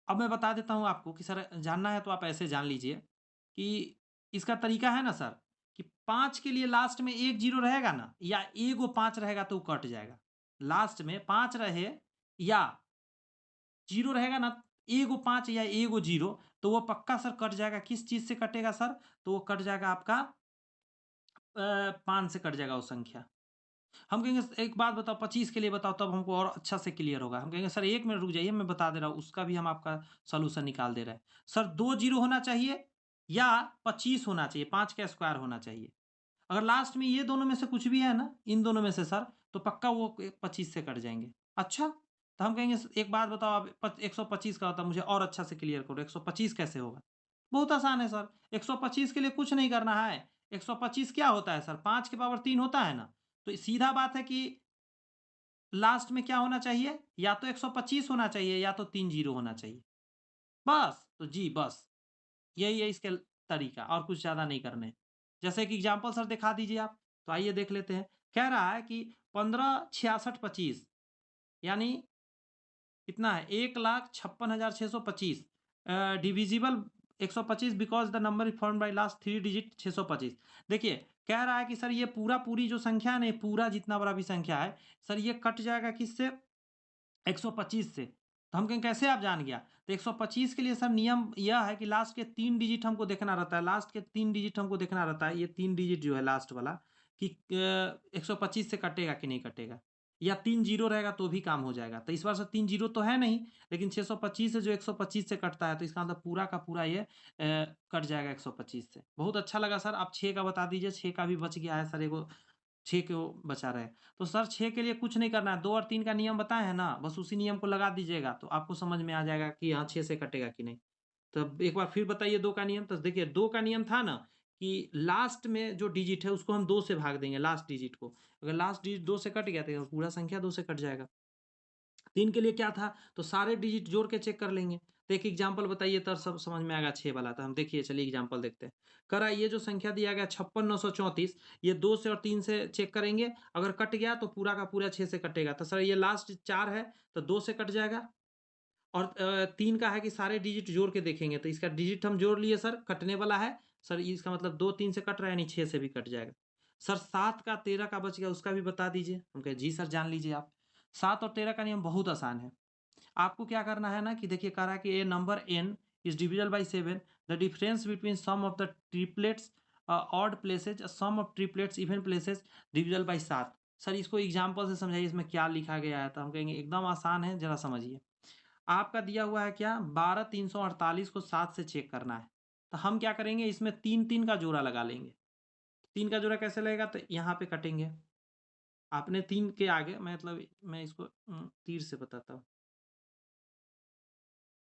अब मैं बता देता हूँ आपको कि सर जानना है तो आप ऐसे जान लीजिए कि इसका तरीका है ना सर, कि 5 के लिए लास्ट में 1 ज़ीरो रहेगा ना, या एगो 5 रहेगा तो वो कट जाएगा। लास्ट में 5 रहे या ज़ीरो रहेगा ना, एगो 5 या एगो ज़ीरो, तो वो पक्का सर कट जाएगा। किस चीज़ से कटेगा सर? तो वो कट जाएगा आपका 5 से कट जाएगा वो संख्या। हम कहेंगे एक बात बताओ 25 के लिए बताओ, तब हमको और अच्छा से क्लियर होगा। हम कहेंगे सर 1 मिनट रुक जाइए, मैं बता दे रहा हूँ, उसका भी हम आपका सॉल्यूशन निकाल दे रहे हैं। सर 2 ज़ीरो होना चाहिए या 25 होना चाहिए, 5 का स्क्वायर होना चाहिए। अगर लास्ट में ये दोनों में से कुछ भी है ना, इन दोनों में से सर, तो पक्का वो 25 से कट जाएँगे। अच्छा, तो हम कहेंगे एक बात बताओ आप, 125 का होता है, मुझे और अच्छा से क्लियर करो, 125 कैसे होगा? बहुत आसान है सर, 125 के लिए कुछ नहीं करना है। 125 क्या होता है सर? 5 की पावर 3 होता है ना? तो सीधा बात है कि लास्ट में क्या होना चाहिए? या तो 125 होना चाहिए या तो 3 ज़ीरो होना चाहिए। बस, तो जी बस, यही है इसके तरीका, और कुछ ज़्यादा नहीं करने। जैसे कि एग्ज़ाम्पल सर दिखा दीजिए आप, तो आइए देख लेते हैं। कह रहा है कि 15 66 25 यानी कितना है? 1,56,625 divisible 125 because the number is formed by last 3 digit 625। देखिए, कह रहा है कि सर ये पूरी जो संख्या है ना, पूरा जितना बड़ा भी संख्या है सर, ये कट जाएगा किससे? 125 से। तो हम कहें कैसे आप जान गया? तो 125 के लिए सर नियम यह है कि लास्ट के 3 डिजिट हमको देखना रहता है, लास्ट के 3 डिजिट हमको देखना रहता है, ये 3 डिजिट जो है लास्ट वाला, कि 125 से कटेगा कि नहीं कटेगा, या 3 जीरो रहेगा तो भी काम हो जाएगा। तो इस बार सर 3 जीरो तो है नहीं, लेकिन 625 से जो 125 से कटता है, तो इसका मतलब पूरा का पूरा ये कट जाएगा 125 से। बहुत अच्छा लगा सर, आप 6 का बता दीजिए, 6 का भी बच गया है सर, एगो 6 को बचा रहे हैं। तो सर 6 के लिए कुछ नहीं करना है, 2 और 3 का नियम बताए हैं ना, बस उसी नियम को लगा दीजिएगा तो आपको समझ में आ जाएगा कि हाँ 6 से कटेगा कि नहीं। तो एक बार फिर बताइए 2 का नियम। तो देखिए 2 का नियम था ना कि लास्ट में जो डिजिट है उसको हम 2 से भाग देंगे, लास्ट डिजिट को। अगर लास्ट डिजिट 2 से कट गया तो पूरा संख्या 2 से कट जाएगा। 3 के लिए क्या था? तो सारे डिजिट जोड़ के चेक कर लेंगे। तो एक एग्जाम्पल बताइए तब सब समझ में आएगा 6 वाला। तो हम देखिए चलिए एग्जाम्पल देखते हैं। करा ये जो संख्या दिया गया 56,934, ये 2 से और 3 से चेक करेंगे, अगर कट गया तो पूरा का पूरा 6 से कटेगा। तो सर ये लास्ट 4 है तो 2 से कट जाएगा, और 3 का है कि सारे डिजिट जोड़ के देखेंगे, तो इसका डिजिट हम जोड़ लिए सर, कटने वाला है सर, इसका मतलब 2 3 से कट रहा है यानी 6 से भी कट जाएगा। सर 7 का 13 का बच गया, उसका भी बता दीजिए। हम कहे जी सर जान लीजिए आप। 7 और 13 का नियम बहुत आसान है। आपको क्या करना है ना कि देखिए कह रहा है कि a number n is divisible by 7, the difference between sum of the triplets odd places, sum of triplets even places divisible by 7। Sir इसको एग्जांपल से समझाइए इसमें क्या लिखा गया है। तो हम कहेंगे एकदम आसान है, जरा समझिए। आपका दिया हुआ है क्या 12,348 को 7 से चेक करना है। तो हम क्या करेंगे, इसमें 3 3 का जोड़ा लगा लेंगे। 3 का जोड़ा कैसे लगेगा? तो यहाँ पे कटेंगे। आपने 3 के आगे, मतलब मैं इसको तीर से बताता हूँ।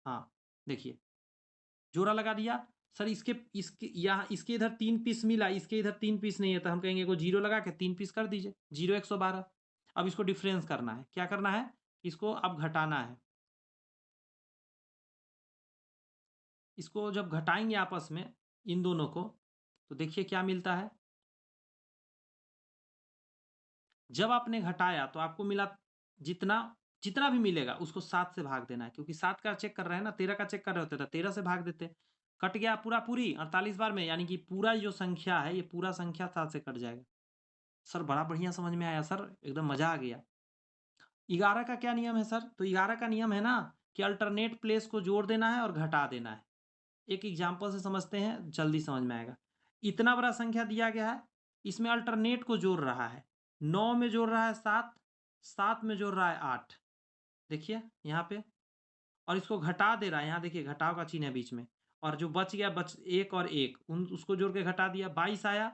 हाँ देखिए, जोड़ा लगा दिया सर, इसके यहाँ इसके इधर 3 पीस मिला, इसके इधर 3 पीस नहीं है, तो हम कहेंगे को जीरो लगा के 3 पीस कर दीजिए, जीरो 112। अब इसको डिफरेंस करना है, क्या करना है? इसको अब घटाना है। इसको जब घटाएंगे आपस में इन दोनों को, तो देखिए क्या मिलता है। जब आपने घटाया तो आपको मिला, जितना जितना भी मिलेगा उसको 7 से भाग देना है, क्योंकि 7 का चेक कर रहे हैं ना, 13 का चेक कर रहे होते तो 13 से भाग देते। कट गया पूरा पूरी 48 बार में, यानी कि पूरा जो संख्या है ये पूरा संख्या 7 से कट जाएगा। सर बड़ा बढ़िया समझ में आया सर, एकदम मजा आ गया। 11 का क्या नियम है सर? तो 11 का नियम है ना कि अल्टरनेट प्लेस को जोड़ देना है और घटा देना है। एक एग्जाम्पल से समझते हैं, जल्दी समझ में आएगा। इतना बड़ा संख्या दिया गया है, इसमें अल्टरनेट को जोड़ रहा है। 9 में जोड़ रहा है 7, 7 में जोड़ रहा है 8, देखिए यहाँ पे। और इसको घटा दे रहा है, यहाँ देखिए घटाव का चिन्ह है बीच में। और जो बच गया, बच 1 और 1, उन उसको जोड़ के घटा दिया, 22 आया।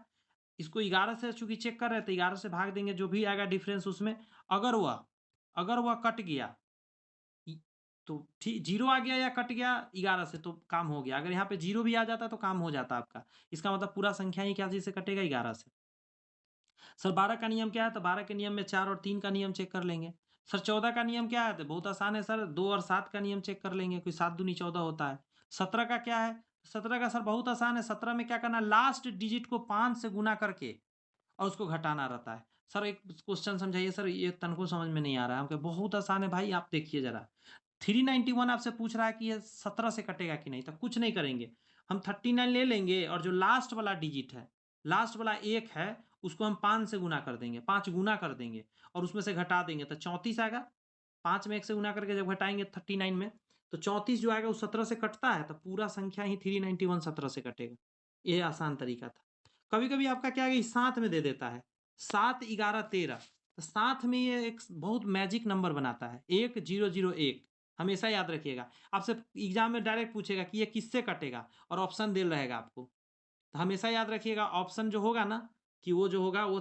इसको 11 से चूंकि चेक कर रहे थे, 11 से भाग देंगे, जो भी आएगा डिफरेंस उसमें। अगर वह अगर वह कट गया तो ठीक, जीरो आ गया या कट गया 11 से तो काम हो गया। अगर यहाँ पे जीरो भी आ जाता तो काम हो जाता आपका। इसका मतलब पूरा संख्या ही क्या चीज से कटेगा? 11 से। सर 12 का नियम क्या है? तो 12 के नियम में 4 और 3 का नियम चेक कर लेंगे। सर 14 का नियम क्या है? तो बहुत आसान है सर, 2 और 7 का नियम चेक कर लेंगे, कोई 7 दूनी 14 होता है। 17 का क्या है? 17 का सर बहुत आसान है, 17 में क्या करना है, लास्ट डिजिट को 5 से गुना करके और उसको घटाना रहता है। सर एक क्वेश्चन समझाइए सर, ये तनको समझ में नहीं आ रहा है। हम कहे बहुत आसान है भाई, आप देखिए जरा। 391 आपसे पूछ रहा है कि ये 17 से कटेगा कि नहीं, तो कुछ नहीं करेंगे, हम 39 ले लेंगे और जो लास्ट वाला डिजिट है, लास्ट वाला एक है, उसको हम 5 से गुना कर देंगे, 5 गुना कर देंगे और उसमें से घटा देंगे तो 34 आएगा। 5 में 1 से गुना करके जब घटाएंगे 39 में, तो 34 जो आएगा वो 17 से कटता है, तो पूरा संख्या ही 391 17 से कटेगा। ये आसान तरीका था। कभी कभी आपका क्या है, साथ में दे देता है, 7 11 13, तो साथ में ये एक बहुत मैजिक नंबर बनाता है, 1001। हमेशा याद रखिएगा, आपसे एग्जाम में डायरेक्ट पूछेगा कि ये किससे कटेगा और ऑप्शन दे रहेगा आपको। तो हमेशा याद रखिएगा ऑप्शन जो होगा ना, कि वो जो होगा वो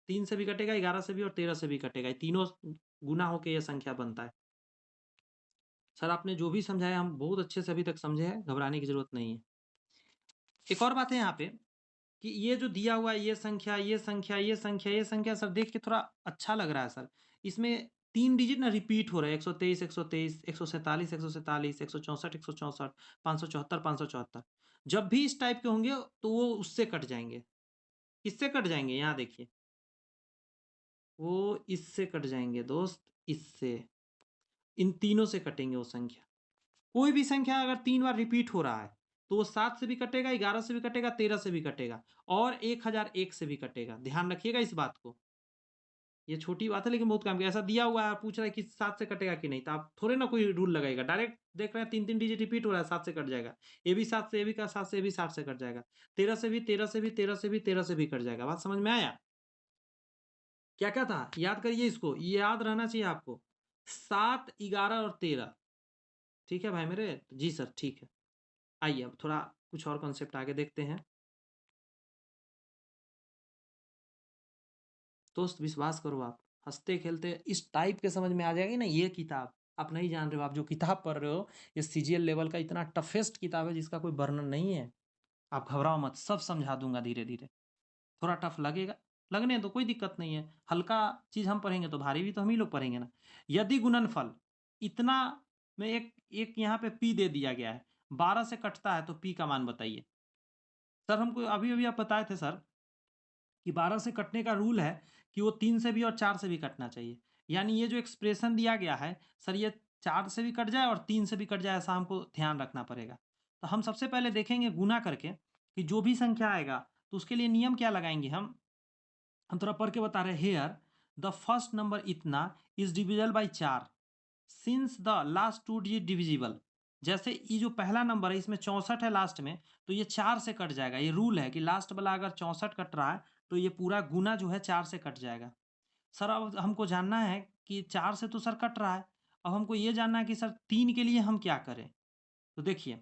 3 से भी कटेगा, 11 से भी और 13 से भी कटेगा, ये तीनों गुना होके ये संख्या बनता है। सर आपने जो भी समझाया हम बहुत अच्छे से अभी तक समझे हैं, घबराने की जरूरत नहीं है। एक और बात है यहाँ पे कि ये जो दिया हुआ है, ये संख्या ये संख्या ये संख्या ये संख्या, सर देख के थोड़ा अच्छा लग रहा है सर। इसमें 3 डिजिट ना रिपीट हो रहे हैं, 123 123 147 147 164 164 574 574। जब भी इस टाइप के होंगे तो वो उससे कट जाएंगे। किससे कट जाएंगे? यहाँ देखिए, वो इससे कट जाएंगे दोस्त, इससे, इन तीनों से कटेंगे वो संख्या। कोई भी संख्या अगर 3 बार रिपीट हो रहा है तो वो 7 से भी कटेगा, 11 से भी कटेगा, 13 से भी कटेगा और 1001 से भी कटेगा। ध्यान रखिएगा इस बात को। ये छोटी बात है लेकिन बहुत काम की। ऐसा दिया हुआ है, पूछ रहा है कि 7 से कटेगा कि नहीं, तो आप थोड़े ना कोई रूल लगाएगा। डायरेक्ट देख रहे हैं 3-3 डिजिट रिपीट हो रहा है, 7 से कट जाएगा। ये भी 7 से, ये भी का 7 से, ये भी 7 से कट जाएगा। 13 से भी, 13 से भी, 13 से भी, 13 से भी कट जाएगा। बात समझ में आया? क्या-क्या था? याद करिए इसको, ये याद रहना चाहिए आपको। 7, 11 और 13। ठीक है भाई मेरे? जी सर, ठीक है। आइए अब थोड़ा कुछ और कॉन्सेप्ट आगे देखते हैं। दोस्त विश्वास करो आप, हँसते-खेलते इस टाइप के समझ में आ जाएगी ना ये किताब, आप नहीं जान रहे हो, आप जो किताब पढ़ रहे हो, ये सीजीएल लेवल का इतना टफेस्ट किताब है जिसका कोई वर्णन नहीं है। आप घबराओ मत, सब समझा दूँगा धीरे-धीरे। थोड़ा टफ लगेगा, लगने दो, कोई दिक्कत नहीं है। हल्का चीज़ हम पढ़ेंगे तो भारी भी तो हम ही लोग पढ़ेंगे ना। यदि गुणनफल इतना में एक एक यहाँ पे p दे दिया गया है, 12 से कटता है तो p का मान बताइए। सर हमको अभी-अभी आप बताए थे सर कि 12 से कटने का रूल है कि वो 3 से भी और 4 से भी कटना चाहिए। यानी ये जो एक्सप्रेशन दिया गया है, सर ये 4 से भी कट जाए और 3 से भी कट जाए, ऐसा हमको ध्यान रखना पड़ेगा। तो हम सबसे पहले देखेंगे गुणा करके कि जो भी संख्या आएगा, तो उसके लिए नियम क्या लगाएँगे हम थोड़ा पढ़ के बता रहे हैं। हियर द फर्स्ट नंबर इतना is divisible by 4 since the last 2 digit divisible. जैसे ये जो पहला नंबर है इसमें 64 है लास्ट में, तो ये 4 से कट जाएगा। ये रूल है कि लास्ट वाला अगर 64 कट रहा है, तो ये पूरा गुना जो है 4 से कट जाएगा। सर अब हमको जानना है कि 4 से तो सर कट रहा है। अब हमको ये जानना है कि सर 3 के लिए हम क्या करें? तो देखिए,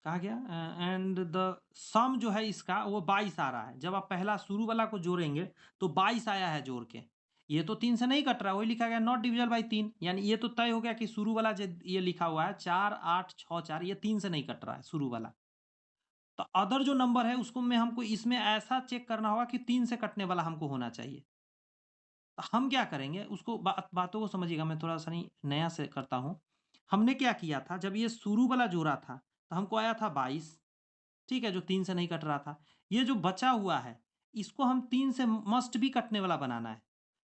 कहा गया एंड द सम जो है इसका वो 22 आ रहा है। जब आप पहला शुरू वाला को जोड़ेंगे तो 22 आया है जोड़ के। ये तो 3 से नहीं कट रहा, वही लिखा गया नॉट डिविजिबल बाय 3। यानी ये तो तय हो गया कि शुरू वाला ये लिखा हुआ है 4, 8, 6, 4, ये 3 से नहीं कट रहा है शुरू वाला। तो अदर जो नंबर है उसको में हमको इसमें ऐसा चेक करना होगा कि 3 से कटने वाला हमको होना चाहिए। तो हम क्या करेंगे उसको बातों को समझिएगा, मैं थोड़ा-सा नहीं नया से करता हूँ। हमने क्या किया था जब ये शुरू वाला जोड़ा था, तो हमको आया था 22, ठीक है, जो 3 से नहीं कट रहा था। ये जो बचा हुआ है, इसको हम 3 से मस्ट भी कटने वाला बनाना है।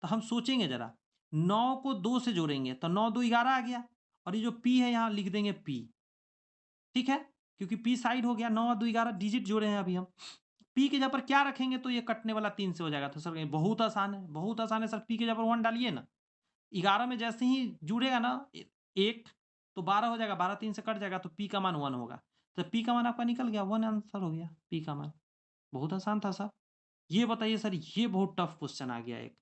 तो हम सोचेंगे ज़रा, 9 को 2 से जोड़ेंगे तो 9 दूनी 11 आ गया और ये जो p है यहाँ लिख देंगे p, ठीक है? क्योंकि p साइड हो गया, 9 और 2 11 डिजिट जोड़े हैं अभी हम। p की जगह पर क्या रखेंगे तो ये कटने वाला 3 से हो जाएगा। तो सर कहेंगे बहुत आसान है सर, p की जगह पर 1 डालिए ना। 11 में जैसे ही जुड़ेगा ना 1 तो 12 हो जाएगा, 12 3 से कट जाएगा तो p का मान 1 होगा। तो p का मान आपका निकल गया, 1 आंसर हो गया p का मान। बहुत आसान था सर। ये बताइए सर, ये बहुत टफ क्वेश्चन आ गया एक।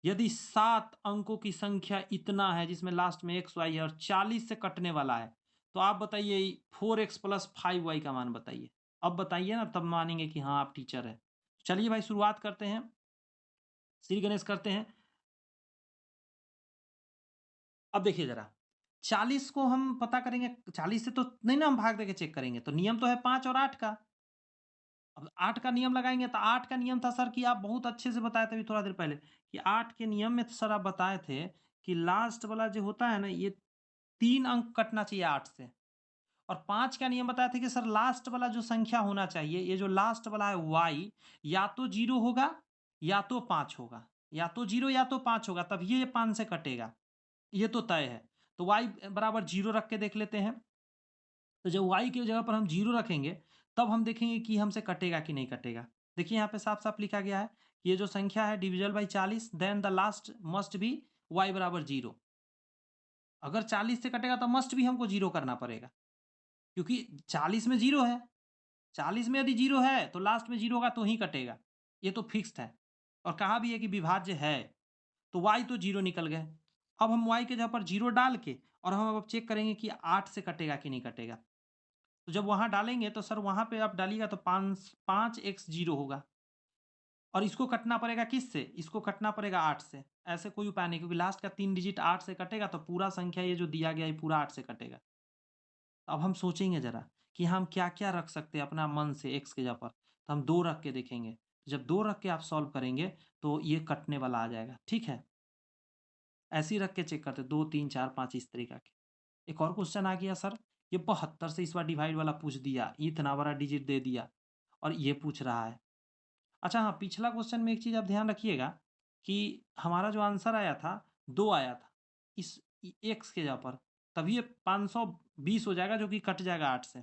यदि 7 अंकों की संख्या इतना है जिसमें लास्ट में एक्स वाई है और 40 से कटने वाला है, तो आप बताइए 4x प्लस 5y का मान बताइए। अब बताइए ना, तब मानेंगे कि हाँ आप टीचर है। चलिए भाई शुरुआत करते हैं, श्री गणेश करते हैं। अब देखिए जरा, 40 को हम पता करेंगे, 40 से तो नहीं ना हम भाग देके चेक करेंगे, तो नियम तो है 5 और 8 का। अब 8 का नियम लगाएँगे तो 8 का नियम था सर कि आप बहुत अच्छे से बताए थे अभी थोड़ा देर पहले कि 8 के नियम में तो सर आप बताए थे कि लास्ट वाला जो होता है ना, ये 3 अंक कटना चाहिए 8 से। और 5 का नियम बताए थे कि सर लास्ट वाला जो संख्या होना चाहिए, ये जो लास्ट वाला है y, या तो 0 होगा या तो 5 होगा। या तो 0 या तो 5 होगा, तब ये 5 से कटेगा। ये तो तय है। तो y बराबर 0 रख के देख लेते हैं। तो जब y की जगह पर हम 0 रखेंगे, तब हम देखेंगे कि हमसे कटेगा कि नहीं कटेगा। देखिए यहाँ पे साफ-साफ लिखा गया है कि ये जो संख्या है divisible by 40 then the last must be y बराबर 0। अगर 40 से कटेगा तो मस्ट भी हमको 0 करना पड़ेगा, क्योंकि 40 में 0 है। 40 में यदि 0 है तो लास्ट में 0 होगा तो ही कटेगा। ये तो फिक्स्ड है। और कहा भी है कि विभाज्य है, तो y तो 0 निकल गए। अब हम y की जगह पर 0 डाल के और हम अब चेक करेंगे कि 8 से कटेगा कि नहीं कटेगा। तो जब वहाँ डालेंगे तो सर वहाँ पे आप डालिएगा तो 5x 0 होगा और इसको कटना पड़ेगा किससे? इसको कटना पड़ेगा 8 से। ऐसे कोई उपाय नहीं, क्योंकि लास्ट का 3 डिजिट 8 से कटेगा तो पूरा संख्या ये जो दिया गया है पूरा 8 से कटेगा। अब हम सोचेंगे ज़रा कि हम क्या-क्या रख सकते हैं अपना मन से x की जगह पर। तो हम 2 रख के देखेंगे। जब 2 रख के आप सॉल्व करेंगे तो ये कटने वाला आ जाएगा, ठीक है? ऐसे ही रख के चेक करते 2, 3, 4, 5 इस तरीका के। एक और क्वेश्चन आ गया सर, ये 72 से इस बार डिवाइड वाला पूछ दिया, इतना बड़ा डिजिट दे दिया और ये पूछ रहा है। अच्छा हाँ, पिछला क्वेश्चन में एक चीज़ आप ध्यान रखिएगा कि हमारा जो आंसर आया था 2 आया था इस एक्स के जगह पर। तभी ये 520 हो जाएगा, जो कि कट जाएगा 8 से।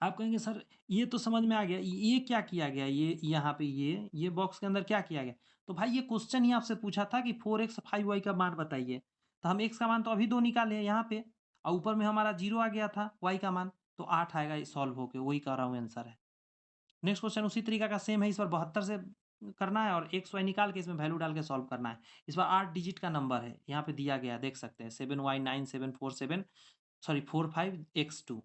आप कहेंगे सर ये तो समझ में आ गया, ये क्या किया गया, ये यहाँ पे ये बॉक्स के अंदर क्या किया गया? तो भाई ये क्वेश्चन ही आपसे पूछा था कि 4x 5y का मान बताइए, तो हम x का मान तो अभी 2 निकाले हैं यहाँ पे, और ऊपर में हमारा 0 आ गया था y का मान, तो 8 आएगा सॉल्व होके, वही कह रहा हूँ आंसर है। नेक्स्ट क्वेश्चन उसी तरीका का सेम है, इस बार 72 से करना है और एक्स वाई निकाल के इसमें वैल्यू डाल के सॉल्व करना है। इस बार 8 डिजिट का नंबर है, यहाँ पे दिया गया देख सकते हैं 7y9747 सॉरी 45x2।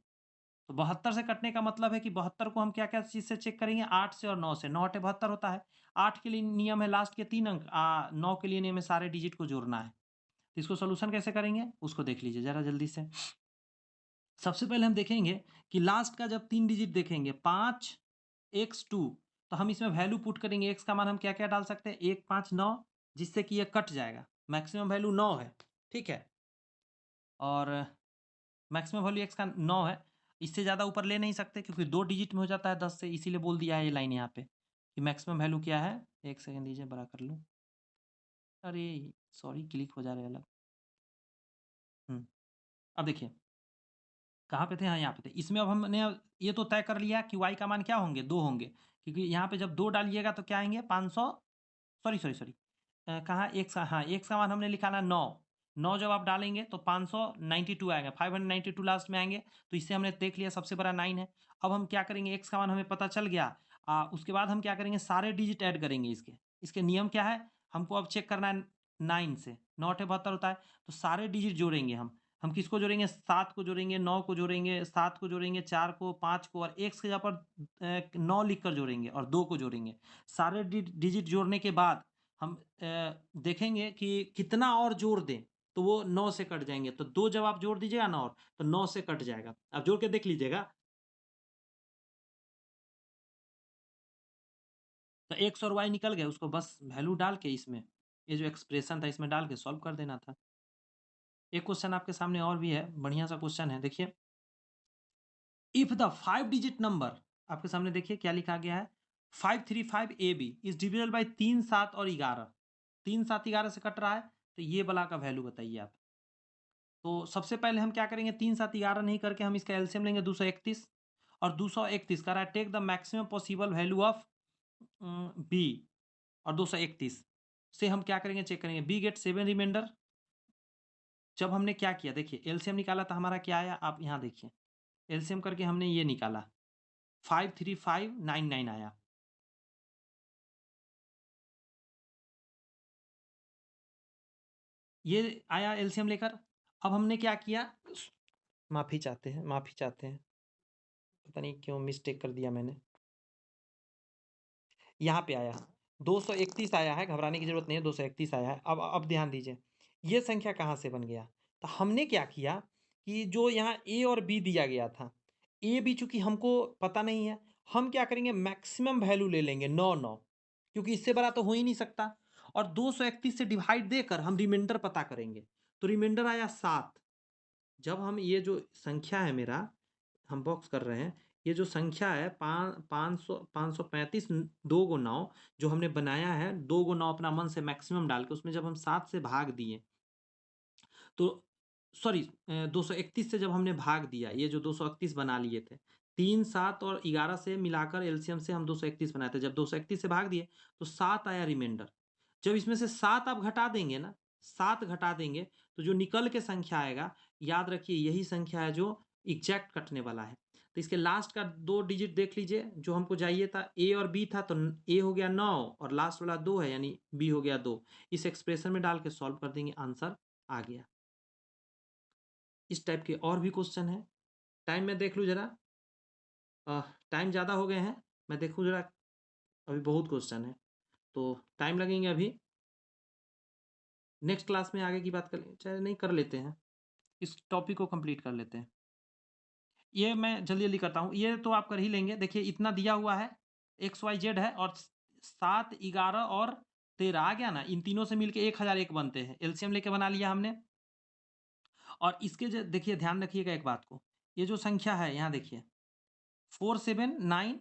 तो 72 से कटने का मतलब है कि 72 को हम क्या क्या चीज़ से चेक करेंगे, 8 से और 9 से। 9 8 72 होता है। 8 के लिए नियम है लास्ट के 3 अंक, 9 के लिए नियम है सारे डिजिट को जोड़ना है। तो इसको सोल्यूशन कैसे करेंगे उसको देख लीजिए जरा जल्दी से। सबसे पहले हम देखेंगे कि लास्ट का जब 3 डिजिट देखेंगे 5x2, तो हम इसमें वैल्यू पुट करेंगे। x का मान हम क्या क्या डाल सकते हैं, 1 5 9, जिससे कि ये कट जाएगा। मैक्सिमम वैल्यू 9 है, ठीक है, और मैक्सिमम वैल्यू x का 9 है। इससे ज़्यादा ऊपर ले नहीं सकते क्योंकि 2 डिजिट में हो जाता है 10 से, इसीलिए बोल दिया है ये लाइन यहाँ पे कि मैक्सिमम वैल्यू क्या है। एक सेकंड दीजिए, बड़ा कर लूँ। अरे सॉरी, क्लिक हो जा रहे अलग। अब देखिए कहाँ पे थे, हाँ यहाँ पे थे। इसमें अब हमने ये तो तय कर लिया कि y का मान क्या होंगे, 2 होंगे, क्योंकि यहाँ पे जब 2 डालिएगा तो क्या आएंगे 500, सॉरी सॉरी सॉरी, कहाँ एक सा, हाँ एक का मान हमने लिखा ना 9। 9 जब आप डालेंगे तो 592 आएगा, 592 लास्ट में आएंगे। तो इससे हमने देख लिया सबसे बड़ा 9 है। अब हम क्या करेंगे, x का मान हमें पता चल गया। उसके बाद हम क्या करेंगे, सारे डिजिट ऐड करेंगे इसके। इसके नियम क्या है, हमको अब चेक करना है 9 से। 9 8 72 होता है, तो सारे डिजिट जोड़ेंगे हम किसको जोड़ेंगे, 7 को जोड़ेंगे, 9 को जोड़ेंगे, 7 को जोड़ेंगे, 4 को, 5 को, और x के जगह पर 9 लिख कर जोड़ेंगे और 2 को जोड़ेंगे। सारे डिजिट जोड़ने के बाद हम देखेंगे कि कितना और जोड़ दें, तो वो 9 से कट जाएंगे। तो 2 जब आप जोड़ दीजिएगा ना और, तो 9 से कट जाएगा। आप जोड़ के देख लीजिएगा। तो एक्स और वाई निकल गए, उसको बस वैल्यू डाल के इसमें, ये जो एक्सप्रेशन था इसमें डाल के सॉल्व कर देना था। एक क्वेश्चन आपके सामने और भी है, बढ़िया सा क्वेश्चन है, देखिए। इफ द 5 डिजिट नंबर, आपके सामने देखिए क्या लिखा गया है, 535AB इज डिविजिबल बाई 3 7 और 11। 3 7 11 से कट रहा है, तो ये वाला का वैल्यू बताइए आप। तो सबसे पहले हम क्या करेंगे, 3 7 11 नहीं करके हम इसका एलसीएम लेंगे 231, और 231 कह रहा है take the maximum possible value of B, और 231 से हम क्या करेंगे, चेक करेंगे बी गेट 7 रिमाइंडर। जब हमने क्या किया, देखिए एलसीएम निकाला था हमारा क्या आया, आप यहाँ देखिए एलसीएम करके हमने ये निकाला 53599 आया। ये आया एलसीएम लेकर। अब हमने क्या किया, माफ़ी चाहते हैं, माफ़ी चाहते हैं, पता नहीं क्यों मिस्टेक कर दिया मैंने। यहाँ पे आया 231 आया है, घबराने की ज़रूरत नहीं है, 231 आया है। अब ध्यान दीजिए, ये संख्या कहाँ से बन गया। तो हमने क्या किया कि जो यहाँ ए और बी दिया गया था, ए बी चूँकि हमको पता नहीं है, हम क्या करेंगे मैक्सिमम वैल्यू ले लेंगे 9 9, क्योंकि इससे बड़ा तो हो ही नहीं सकता। और 231 से डिवाइड देकर हम रिमाइंडर पता करेंगे। तो रिमाइंडर आया 7। जब हम ये जो संख्या है मेरा, हम बॉक्स कर रहे हैं, ये जो संख्या है 535 2 गो 9 जो हमने बनाया है, 2 गो 9 अपना मन से मैक्सिमम डाल के, उसमें जब हम 7 से भाग दिए तो, सॉरी 231 से जब हमने भाग दिया, ये जो 231 बना लिए थे, 3 7 और 11 से मिलाकर एलसीएम से हम 231 बनाए थे। जब 231 से भाग दिए तो 7 आया रिमाइंडर। जब इसमें से 7 आप घटा देंगे ना, 7 घटा देंगे, तो जो निकल के संख्या आएगा, याद रखिए यही संख्या है जो एग्जैक्ट कटने वाला है। तो इसके लास्ट का 2 डिजिट देख लीजिए, जो हमको चाहिए था ए और बी था, तो ए हो गया 9 और लास्ट वाला 2 है, यानी बी हो गया 2। इस एक्सप्रेशन में डाल के सॉल्व कर देंगे, आंसर आ गया। इस टाइप के और भी क्वेश्चन है। टाइम में देख लूँ जरा, टाइम ज़्यादा हो गए हैं, मैं देखूँ जरा, अभी बहुत क्वेश्चन है तो टाइम लगेंगे अभी। नेक्स्ट क्लास में आगे की बात कर, चाहे नहीं कर लेते हैं, इस टॉपिक को कंप्लीट कर लेते हैं। ये मैं जल्दी जल्दी करता हूँ, ये तो आप कर ही लेंगे। देखिए इतना दिया हुआ है, एक्स वाई जेड है, और 7 11 और 13 आ गया ना, इन तीनों से मिलके 1001 बनते हैं। एलसीएम लेके बना लिया हमने। और इसके जो देखिए, ध्यान रखिएगा एक बात को, ये जो संख्या है यहाँ देखिए 479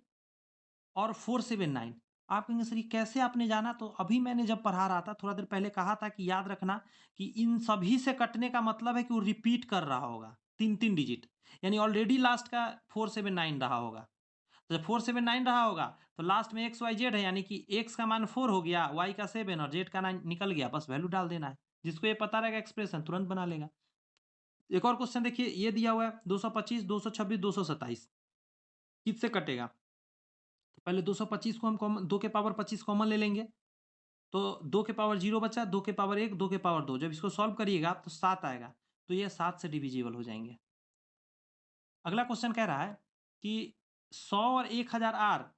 और 479, आप कहेंगे सर ये कैसे आपने जाना? तो अभी मैंने जब पढ़ा रहा था, थोड़ा देर पहले कहा था कि याद रखना कि इन सभी से कटने का मतलब है कि वो रिपीट कर रहा होगा 3-3 डिजिट। यानी ऑलरेडी लास्ट का 479 रहा होगा। तो जब 479 रहा होगा तो लास्ट में एक्स वाई जेड है, यानी कि एक्स का मान 4 हो गया, वाई का 7 और जेड का 9 निकल गया, बस वैल्यू डाल देना है। जिसको ये पता रहेगा एक्सप्रेशन तुरंत बना लेगा। एक और क्वेश्चन देखिए, ये दिया हुआ है 225, 226, 227 किससे कटेगा? तो पहले 225 को हम कॉमन, 2 के पावर 25 कॉमन ले लेंगे, तो 2 के पावर 0 बचा, 2 के पावर 1, 2 के पावर 2, जब इसको सॉल्व करिएगा तो 7 आएगा, तो ये 7 से डिविजिबल हो जाएंगे। अगला क्वेश्चन कह रहा है कि 100 और 1000 आर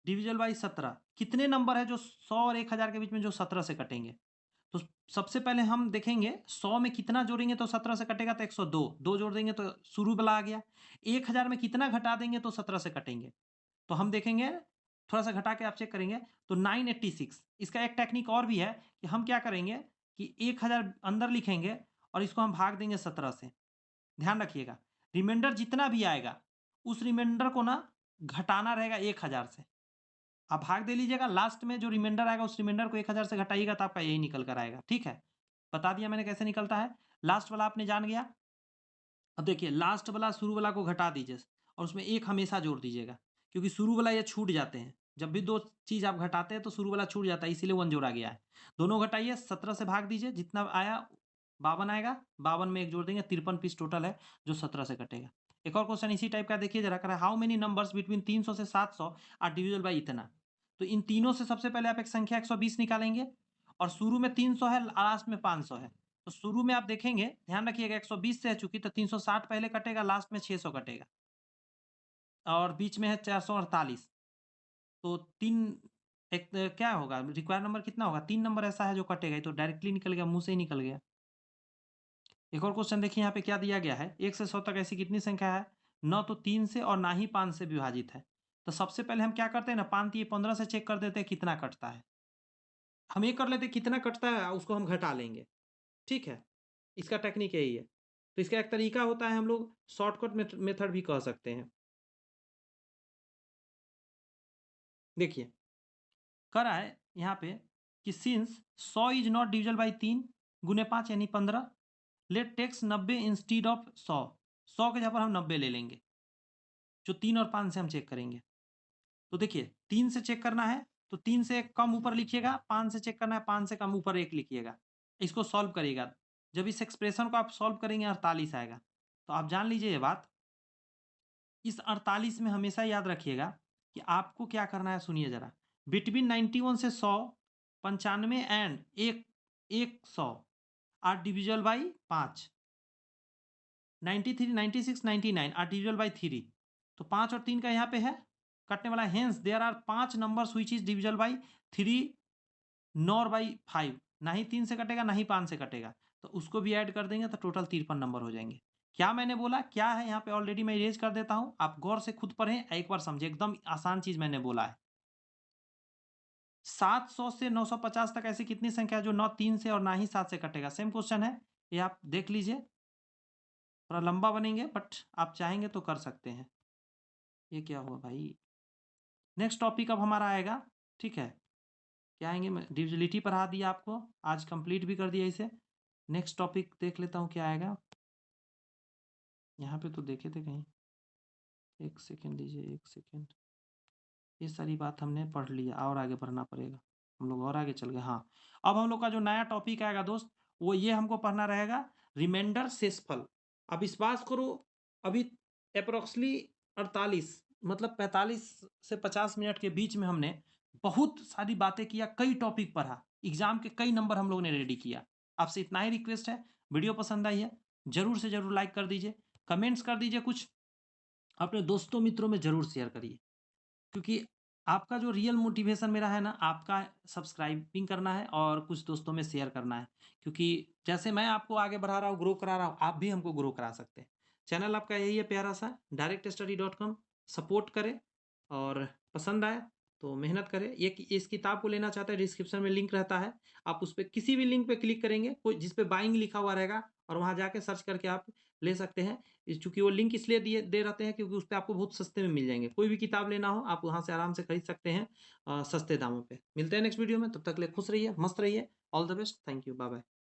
डिविजल बाई 17 कितने नंबर है जो 100 और 1000 के बीच में जो 17 से कटेंगे? तो सबसे पहले हम देखेंगे 100 में कितना जोड़ेंगे तो 17 से कटेगा, तो 102, 2 जोड़ देंगे तो शुरू वाला आ गया। 1000 में कितना घटा देंगे तो 17 से कटेंगे? तो हम देखेंगे, थोड़ा सा घटा के आप चेक करेंगे तो 986। इसका एक टेक्निक और भी है कि हम क्या करेंगे कि 1000 अंदर लिखेंगे और इसको हम भाग देंगे 17 से। ध्यान रखिएगा, रिमाइंडर जितना भी आएगा उस रिमाइंडर को ना घटाना रहेगा 1000 से। आप भाग दे लीजिएगा, लास्ट में जो रिमाइंडर आएगा उस रिमाइंडर को 1000 से घटाइएगा तो आपका यही निकल कर आएगा। ठीक है, बता दिया मैंने कैसे निकलता है। लास्ट वाला आपने जान गया। अब देखिए लास्ट वाला शुरू वाला को घटा दीजिए और उसमें एक हमेशा जोड़ दीजिएगा, क्योंकि शुरू वाला ये छूट जाते हैं। जब भी दो चीज आप घटाते हैं तो शुरू वाला छूट जाता है, इसीलिए 1 जोड़ा गया है। दोनों घटाइए, 17 से भाग दीजिए, जितना आया 52 आएगा, 52 में 1 जोड़ देंगे, 53 पीस टोटल है जो 17 से कटेगा। एक और क्वेश्चन इसी टाइप का देखिए जरा, कर हाउ मेनी नंबर्स बिटवीन 300 से 700 आर डिविजिबल बाई इतना। तो इन तीनों से सबसे पहले आप एक संख्या 120 निकालेंगे, और शुरू में 300 है, लास्ट में 500 है। तो शुरू में आप देखेंगे, ध्यान रखिएगा 120 से है चूंकि, तो 360 पहले कटेगा, लास्ट में 600 कटेगा, और बीच में है 448। तो तीन, एक क्या होगा रिक्वायर नंबर कितना होगा? 3 नंबर ऐसा है जो कटेगा, ये तो डायरेक्टली निकल गया, मुंह से ही निकल गया। एक और क्वेश्चन देखिए यहाँ पे क्या दिया गया है, 1 से 100 तक ऐसी कितनी संख्या है? न तो 3 से और ना ही 5 से विभाजित है। तो सबसे पहले हम क्या करते हैं ना, 5 3 15 से चेक कर देते हैं कितना कटता है। हम ये कर लेते हैं कितना कटता है उसको हम घटा लेंगे। ठीक है, इसका टेक्निक यही है। तो इसका एक तरीका होता है, हम लोग शॉर्टकट मेथड भी कह सकते हैं। देखिए कह रहा है यहाँ पे कि सिंस 100 इज नॉट डिविजल बाई 3 गुने 5 यानी 15, लेट टेक्स 90 इंस्टीड ऑफ 100। 100 के जगह पर हम 90 ले लेंगे, जो 3 और 5 से हम चेक करेंगे। तो देखिए 3 से चेक करना है तो 3 से कम ऊपर लिखिएगा, 5 से चेक करना है 5 से कम ऊपर 1 लिखिएगा। इसको सॉल्व करिएगा, जब इस एक्सप्रेशन को आप सॉल्व करेंगे 48 आएगा। तो आप जान लीजिए ये बात, इस 48 में हमेशा याद रखिएगा कि आपको क्या करना है, सुनिए जरा। बिटवीन 91 से 100, 95 and 100 are divisible by 5। 93, 96, 99 are divisible by 3। तो 5 और 3 का यहाँ पे है कटने वाला, hence there are 5 numbers which is divisible by 3 nor by 5। ना ही 3 से कटेगा ना ही 5 से कटेगा, तो उसको भी ऐड कर देंगे तो टोटल 53 नंबर हो जाएंगे। क्या मैंने बोला क्या है यहाँ पे, ऑलरेडी मैं इरेज कर देता हूँ, आप गौर से खुद पढ़ें, एक बार समझे, एकदम आसान चीज मैंने बोला है। 700 से 950 तक ऐसी कितनी संख्या है जो न 3 से और ना ही 7 से कटेगा? सेम क्वेश्चन है, ये आप देख लीजिए, थोड़ा लंबा बनेंगे बट आप चाहेंगे तो कर सकते हैं। ये क्या हुआ भाई? नेक्स्ट टॉपिक अब हमारा आएगा, ठीक है, क्या आएंगे, मैं डिविजिबिलिटी पढ़ा दिया आपको, आज कंप्लीट भी कर दिया इसे। नेक्स्ट टॉपिक देख लेता हूँ क्या आएगा, यहाँ पे तो देखे थे कहीं, एक सेकेंड दीजिए, एक सेकेंड। ये सारी बात हमने पढ़ लिया, और आगे बढ़ना पड़ेगा, हम लोग और आगे चल गए। हाँ, अब हम लोग का जो नया टॉपिक आएगा दोस्त, वो ये हमको पढ़ना रहेगा, रिमाइंडर शेषफल। अब विश्वास करो, अभी अप्रोक्सली 48 मतलब 45 से 50 मिनट के बीच में हमने बहुत सारी बातें किया, कई टॉपिक पढ़ा, एग्जाम के कई नंबर हम लोगों ने रेडी किया। आपसे इतना ही रिक्वेस्ट है, वीडियो पसंद आई है जरूर से जरूर लाइक कर दीजिए, कमेंट्स कर दीजिए, कुछ अपने दोस्तों मित्रों में जरूर शेयर करिए, क्योंकि आपका जो रियल मोटिवेशन मेरा है ना, आपका सब्सक्राइबिंग करना है और कुछ दोस्तों में शेयर करना है, क्योंकि जैसे मैं आपको आगे बढ़ा रहा हूँ, ग्रो करा रहा हूँ, आप भी हमको ग्रो करा सकते हैं। चैनल आपका यही है प्यारा सा directstudy.com, सपोर्ट करें, और पसंद आए तो मेहनत करें। ये इस किताब को लेना चाहते हैं, डिस्क्रिप्शन में लिंक रहता है, आप उस पर किसी भी लिंक पे क्लिक करेंगे, कोई जिस पे बाइंग लिखा हुआ रहेगा और वहाँ जाके सर्च करके आप ले सकते हैं। चूँकि वो लिंक इसलिए दे रहते हैं क्योंकि उसपे आपको बहुत सस्ते में मिल जाएँगे। कोई भी किताब लेना हो आप वहाँ से आराम से खरीद सकते हैं सस्ते दामों पे। मिलते हैं नेक्स्ट वीडियो में, तब तक के लिए खुश रहिए, मस्त रहिए। All the best, thank you, bye-bye.